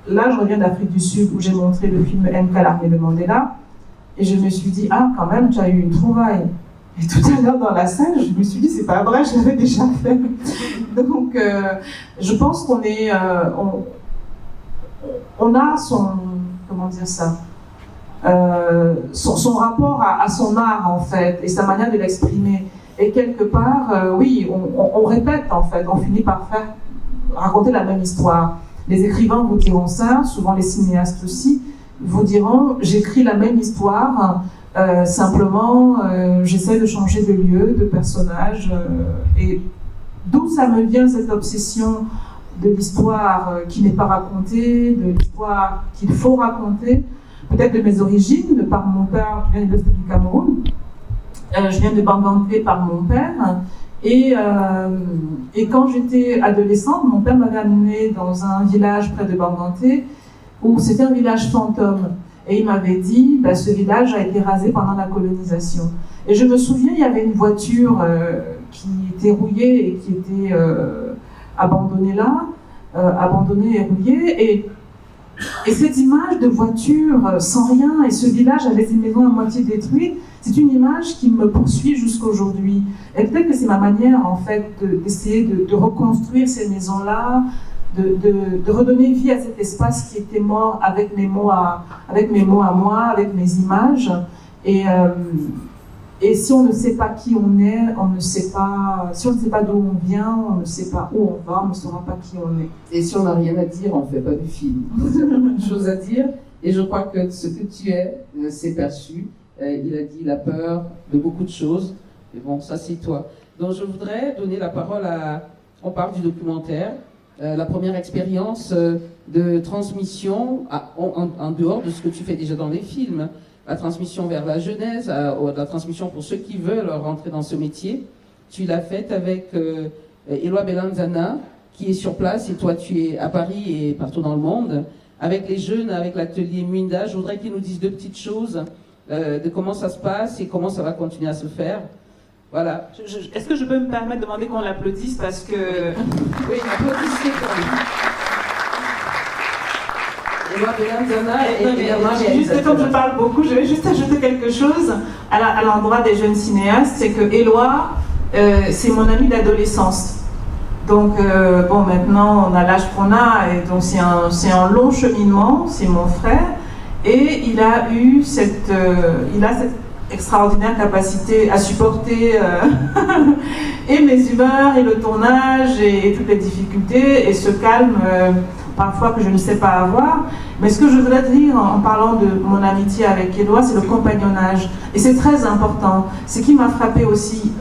là, je reviens d'Afrique du Sud, où j'ai montré le film MK, l'armée de Mandela, et je me suis dit, ah, quand même, tu as eu une trouvaille. Et tout à l'heure, dans la scène, je me suis dit, c'est pas vrai, je l'avais déjà fait. Donc, je pense qu'on est... on a son... Comment dire ça, son rapport à son art, en fait, et sa manière de l'exprimer. Et quelque part, oui, on répète, en fait, on finit par raconter la même histoire. Les écrivains vous diront ça, souvent les cinéastes aussi, vous diront, j'écris la même histoire, simplement, j'essaie de changer de lieu, de personnage, et d'où ça me vient, cette obsession de l'histoire qui n'est pas racontée, de l'histoire qu'il faut raconter, peut-être de mes origines, de par mon père, je viens de l'Est du Cameroun, je viens de Banganté par mon père, et quand j'étais adolescente, mon père m'avait amenée dans un village près de Banganté, où c'était un village fantôme, et il m'avait dit, ce village a été rasé pendant la colonisation. Et je me souviens, il y avait une voiture qui était rouillée et qui était... abandonné là, abandonné et rouillé, et cette image de voiture sans rien, et ce village avec ses maisons à moitié détruites, c'est une image qui me poursuit jusqu'aujourd'hui. Et peut-être que c'est ma manière, en fait, d'essayer de reconstruire ces maisons-là, de redonner vie à cet espace qui était mort avec mes mots à moi, avec mes images, et si on ne sait pas qui on est, on ne sait pas, si on ne sait pas d'où on vient, on ne sait pas où on va, on ne saura pas qui on est. Et si on n'a rien à dire, on ne fait pas du film. Il y a beaucoup de choses à dire, et je crois que ce que tu es, c'est perçu. Il a dit la peur de beaucoup de choses. Mais bon, ça c'est toi. Donc je voudrais donner la parole à... On parle du documentaire. La première expérience de transmission en dehors de ce que tu fais déjà dans les films. La transmission vers la jeunesse, la transmission pour ceux qui veulent rentrer dans ce métier. Tu l'as faite avec Eloi Belanzana, qui est sur place, et toi tu es à Paris et partout dans le monde. Avec les jeunes, avec l'atelier Muinda, je voudrais qu'ils nous disent deux petites choses de comment ça se passe et comment ça va continuer à se faire. Voilà. Est-ce que je peux me permettre de demander qu'on l'applaudisse parce que... Oui, applaudissez quand même. Eloi Belanzana et également juste comme je parle beaucoup, je vais juste ajouter quelque chose à l'endroit des jeunes cinéastes, c'est que Eloi, c'est mon ami d'adolescence. Donc, bon, maintenant, on a l'âge qu'on a, et donc c'est un long cheminement, c'est mon frère, et il a cette extraordinaire capacité à supporter et mes humeurs, et le tournage, et toutes les difficultés, et ce calme parfois que je ne sais pas avoir. Mais ce que je voudrais dire en parlant de mon amitié avec Eloi, c'est le compagnonnage. Et c'est très important. Ce qui m'a frappé aussi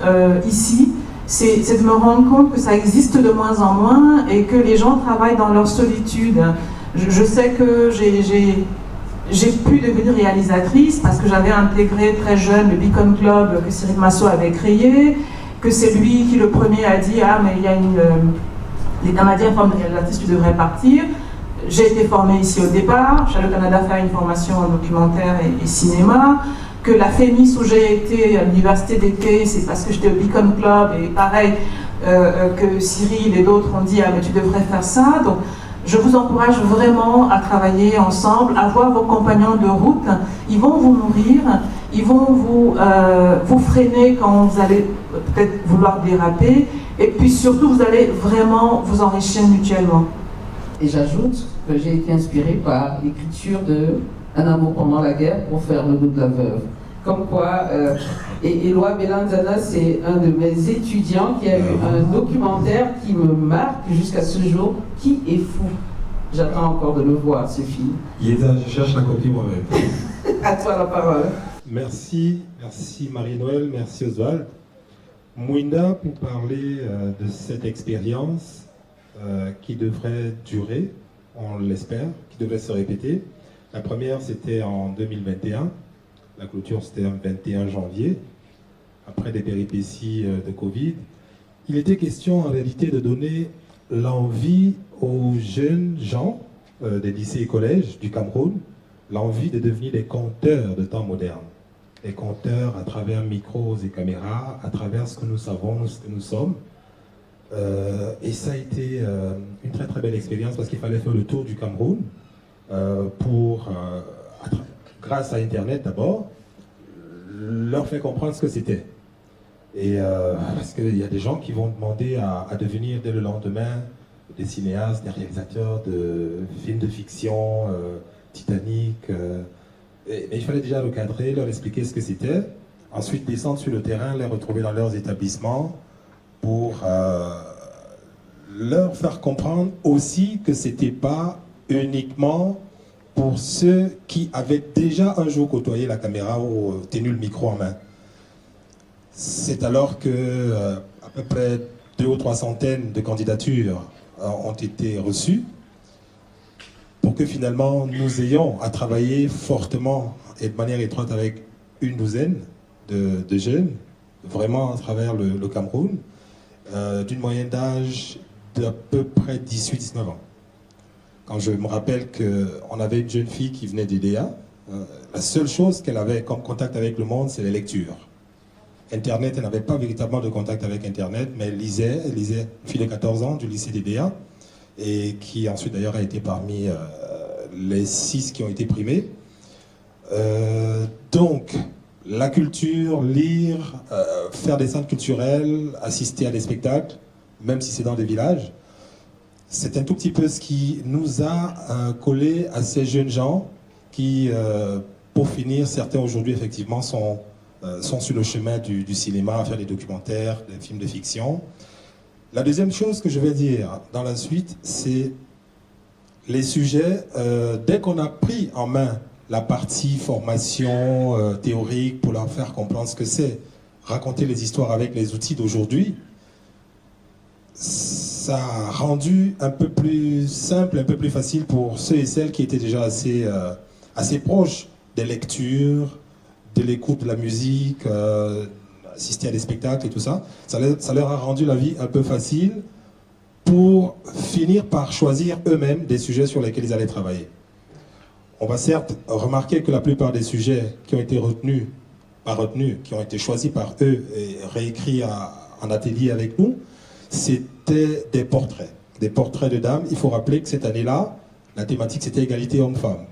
ici, c'est de me rendre compte que ça existe de moins en moins et que les gens travaillent dans leur solitude. Je sais que j'ai pu devenir réalisatrice parce que j'avais intégré très jeune le Beacon Club que Cyril Massot avait créé, que c'est lui qui le premier a dit « Ah, mais il y a les Canadiens forment des réalisatrices, tu devrais partir ». J'ai été formée ici au départ, j'ai allé au Canada faire une formation en documentaire et cinéma, que la FEMIS où j'ai été à l'université d'été, c'est parce que j'étais au Beacon Club, et pareil que Cyril et d'autres ont dit « Ah, mais tu devrais faire ça ». Donc, je vous encourage vraiment à travailler ensemble, à voir vos compagnons de route. Ils vont vous nourrir, ils vont vous freiner quand vous allez peut-être vouloir déraper, et puis surtout, vous allez vraiment vous enrichir mutuellement. Et j'ajoute que j'ai été inspirée par l'écriture de Un amour pendant la guerre pour faire Le goût de la veuve. Comme quoi, et Eloi Belanzana, c'est un de mes étudiants qui a eu un documentaire qui me marque jusqu'à ce jour, Qui est fou. J'attends encore de le voir, ce film. Yéza, je cherche la copie moi-même. À toi la parole. Merci Marie-Noël, merci Oswald. Muinda, pour parler de cette expérience qui devrait durer, on l'espère, qui devrait se répéter. La première, c'était en 2021. La clôture, c'était le 21 janvier, après des péripéties de Covid. Il était question, en réalité, de donner l'envie aux jeunes gens des lycées et collèges du Cameroun, l'envie de devenir des conteurs de temps moderne. Des conteurs à travers micros et caméras, à travers ce que nous savons, ce que nous sommes. Et ça a été une très très belle expérience parce qu'il fallait faire le tour du Cameroun grâce à Internet d'abord, leur faire comprendre ce que c'était. Et parce qu'il y a des gens qui vont demander à devenir dès le lendemain des cinéastes, des réalisateurs de films de fiction, Titanic. Mais il fallait déjà le cadrer, leur expliquer ce que c'était. Ensuite descendre sur le terrain, les retrouver dans leurs établissements pour leur faire comprendre aussi que c'était pas uniquement pour ceux qui avaient déjà un jour côtoyé la caméra ou tenu le micro en main. C'est alors que à peu près 2 ou 3 centaines de candidatures ont été reçues pour que finalement nous ayons à travailler fortement et de manière étroite avec une douzaine de jeunes, vraiment à travers le Cameroun, d'une moyenne d'âge d'à peu près 18-19 ans. Quand je me rappelle qu'on avait une jeune fille qui venait d'EDA, la seule chose qu'elle avait comme contact avec le monde, c'est les lectures. Internet, elle n'avait pas véritablement de contact avec Internet, mais elle lisait, une fille de 14 ans du lycée d'EDA, et qui ensuite d'ailleurs a été parmi les 6 qui ont été primés. Donc, la culture, lire, faire des centres culturels, assister à des spectacles, même si c'est dans des villages, c'est un tout petit peu ce qui nous a collé à ces jeunes gens qui, pour finir, certains aujourd'hui effectivement sont sur le chemin du cinéma, à faire des documentaires, des films de fiction. La deuxième chose que je vais dire dans la suite, c'est les sujets, dès qu'on a pris en main la partie formation théorique pour leur faire comprendre ce que c'est. Raconter les histoires avec les outils d'aujourd'hui, ça a rendu un peu plus simple, un peu plus facile pour ceux et celles qui étaient déjà assez proches des lectures, de l'écoute de la musique, assister à des spectacles et tout ça. Ça leur a rendu la vie un peu facile pour finir par choisir eux-mêmes des sujets sur lesquels ils allaient travailler. On va certes remarquer que la plupart des sujets qui ont été qui ont été choisis par eux et réécrits en atelier avec nous, c'était des portraits de dames. Il faut rappeler que cette année-là, la thématique c'était égalité homme-femme.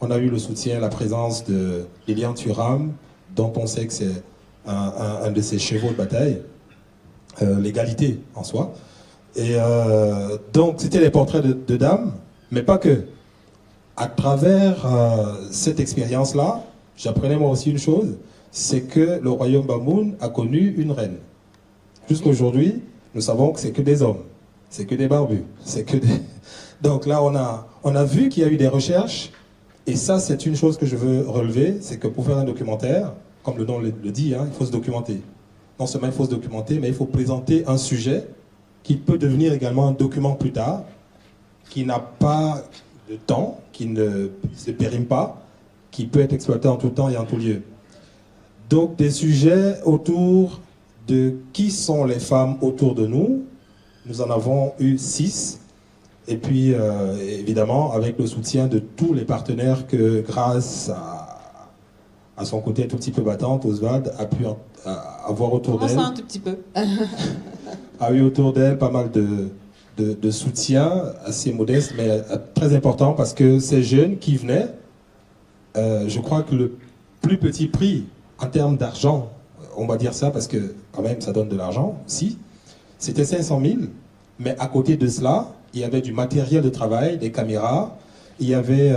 On a eu le soutien, la présence de Lilian Thuram, dont on sait que c'est un de ses chevaux de bataille, l'égalité en soi. Et donc c'était les portraits de dames, mais pas que. À travers cette expérience-là, j'apprenais moi aussi une chose, c'est que le royaume Bamoun a connu une reine. Jusqu'aujourd'hui, nous savons que c'est que des hommes, c'est que des barbus, c'est que des... Donc là, on a vu qu'il y a eu des recherches, et ça, c'est une chose que je veux relever, c'est que pour faire un documentaire, comme le nom le dit, hein, il faut se documenter. Non seulement il faut se documenter, mais il faut présenter un sujet qui peut devenir également un document plus tard, qui n'a pas de temps, qui ne se périme pas, qui peut être exploité en tout temps et en tout lieu. Donc des sujets autour de qui sont les femmes autour de nous, nous en avons eu 6, et puis évidemment avec le soutien de tous les partenaires que grâce à son côté un tout petit peu battante, Oswald a pu avoir autour d'elle. Un tout petit peu. A eu autour d'elle pas mal de soutien, assez modeste, mais très important, parce que ces jeunes qui venaient, je crois que le plus petit prix en termes d'argent, on va dire ça parce que quand même ça donne de l'argent aussi, c'était 500 000, mais à côté de cela, il y avait du matériel de travail, des caméras, il y avait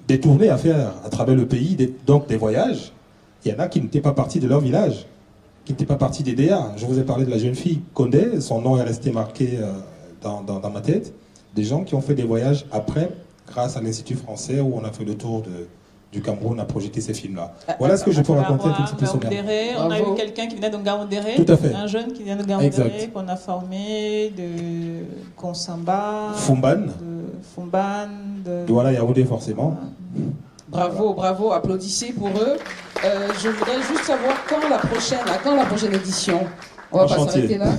des tournées à faire à travers le pays, donc des voyages. Il y en a qui n'étaient pas partis de leur village, qui n'étaient pas partis des DA. Je vous ai parlé de la jeune fille Condé, son nom est resté marqué dans ma tête. Des gens qui ont fait des voyages après, grâce à l'Institut français, où on a fait le tour du Cameroun à projeter ces films-là. Voilà ce que je peux raconter un tout petit peu sur On a eu quelqu'un qui venait de Ngaoundéré, tout à fait. Un jeune qui vient de Ngaoundéré, qu'on a formé, de Konsamba, Fumban, de Douala Yaoundé forcément. Bravo, bravo, applaudissez pour eux. Je voudrais juste savoir quand la prochaine édition. On va pas s'arrêter là.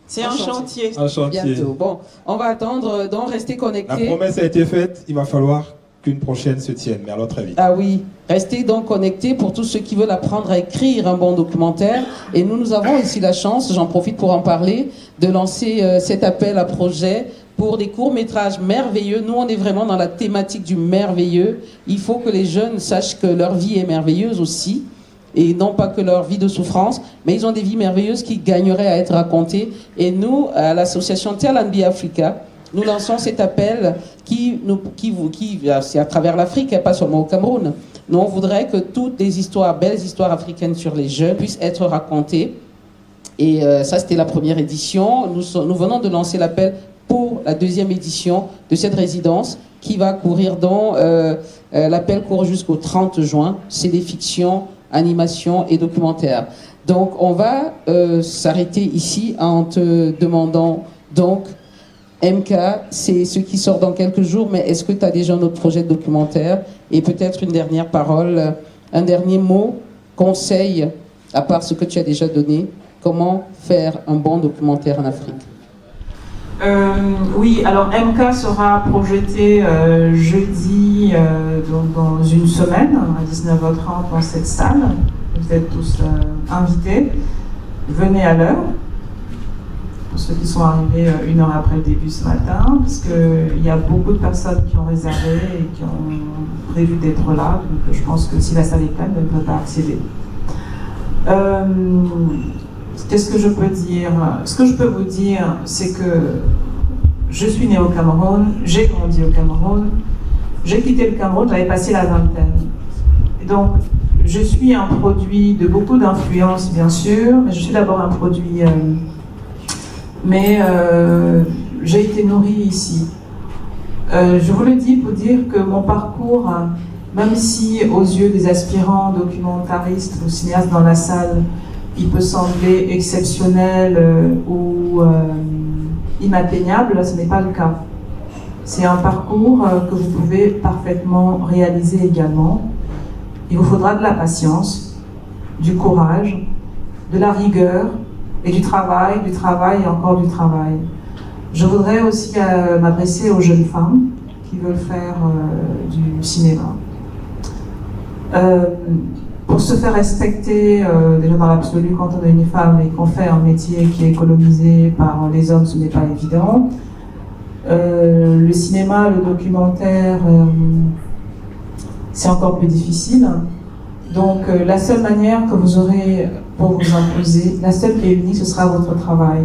C'est un chantier. Un chantier. Bientôt. Bon, on va attendre, donc restez connectés. La promesse a été faite, il va falloir qu'une prochaine se tienne, mais alors très vite. Ah oui, restez donc connectés pour tous ceux qui veulent apprendre à écrire un bon documentaire. Et nous avons ici la chance, j'en profite pour en parler, de lancer cet appel à projet pour des courts-métrages merveilleux. Nous, on est vraiment dans la thématique du merveilleux. Il faut que les jeunes sachent que leur vie est merveilleuse aussi, et non pas que leur vie de souffrance, mais ils ont des vies merveilleuses qui gagneraient à être racontées. Et nous, à l'association Terlanbi Africa, nous lançons cet appel c'est à travers l'Afrique, et pas seulement au Cameroun. Nous, on voudrait que toutes les histoires, belles histoires africaines sur les jeunes, puissent être racontées. Et ça, c'était la première édition. Nous venons de lancer l'appel pour la deuxième édition de cette résidence qui va courir l'appel court jusqu'au 30 juin. C'est des fictions, animations et documentaires. Donc, on va s'arrêter ici en te demandant donc, MK, c'est ce qui sort dans quelques jours, mais est-ce que tu as déjà un autre projet de documentaire? Et peut-être une dernière parole, un dernier mot, conseil, à part ce que tu as déjà donné, comment faire un bon documentaire en Afrique? Oui, alors MK sera projeté jeudi, donc dans une semaine, à 19h30 dans cette salle. Vous êtes tous invités. Venez à l'heure. Pour ceux qui sont arrivés une heure après le début ce matin, parce qu'il y a beaucoup de personnes qui ont réservé et qui ont prévu d'être là. Donc je pense que si la salle est pleine, elles ne peuvent pas accéder. Qu'est-ce que je peux dire? Ce que je peux vous dire, c'est que je suis née au Cameroun, j'ai grandi au Cameroun, j'ai quitté le Cameroun, j'avais passé la vingtaine. Et donc, je suis un produit de beaucoup d'influences, bien sûr, mais je suis d'abord un produit... j'ai été nourrie ici. Je vous le dis pour dire que mon parcours, même si aux yeux des aspirants documentaristes ou cinéastes dans la salle, il peut sembler exceptionnel ou inatteignable, ce n'est pas le cas. C'est un parcours que vous pouvez parfaitement réaliser également. Il vous faudra de la patience, du courage, de la rigueur et du travail et encore du travail. Je voudrais aussi m'adresser aux jeunes femmes qui veulent faire du cinéma. Pour se faire respecter, déjà dans l'absolu, quand on est une femme et qu'on fait un métier qui est colonisé par les hommes, ce n'est pas évident. Le cinéma, le documentaire, c'est encore plus difficile. Donc la seule manière que vous aurez pour vous imposer, la seule et unique, ce sera votre travail.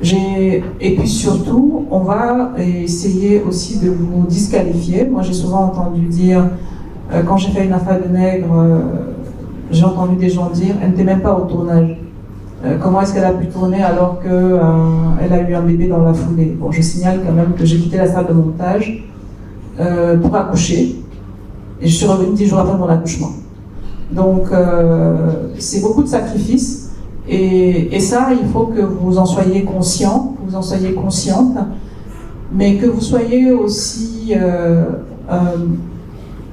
Et puis surtout, on va essayer aussi de vous disqualifier. Moi, j'ai souvent entendu dire, quand j'ai fait Une affaire de nègre, j'ai entendu des gens dire « elle n'était même pas au tournage ». Comment est-ce qu'elle a pu tourner alors qu'elle a eu un bébé dans la foulée? Bon, je signale quand même que j'ai quitté la salle de montage pour accoucher, et je suis revenue 10 jours après mon accouchement. Donc, c'est beaucoup de sacrifices, et ça, il faut que vous en soyez conscient, que vous en soyez consciente, mais que vous soyez aussi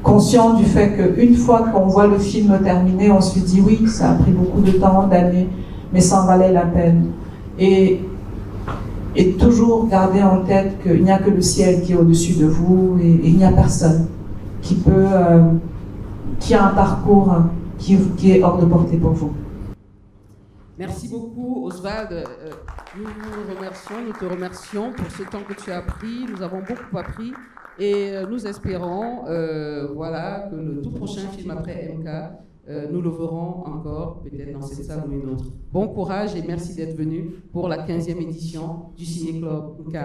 conscient du fait qu'une fois qu'on voit le film terminé, on se dit oui, ça a pris beaucoup de temps, d'années, mais ça en valait la peine. Et toujours garder en tête qu'il n'y a que le ciel qui est au-dessus de vous, et il n'y a personne qui a un parcours qui est hors de portée pour vous. Merci beaucoup, Oswald. Nous te remercions pour ce temps que tu as pris. Nous avons beaucoup appris et nous espérons que le tout prochain film après MK, nous le verrons encore, peut-être dans cette salle ou une autre. Bon courage et merci d'être venu pour la 15e édition du Ciné Club MK.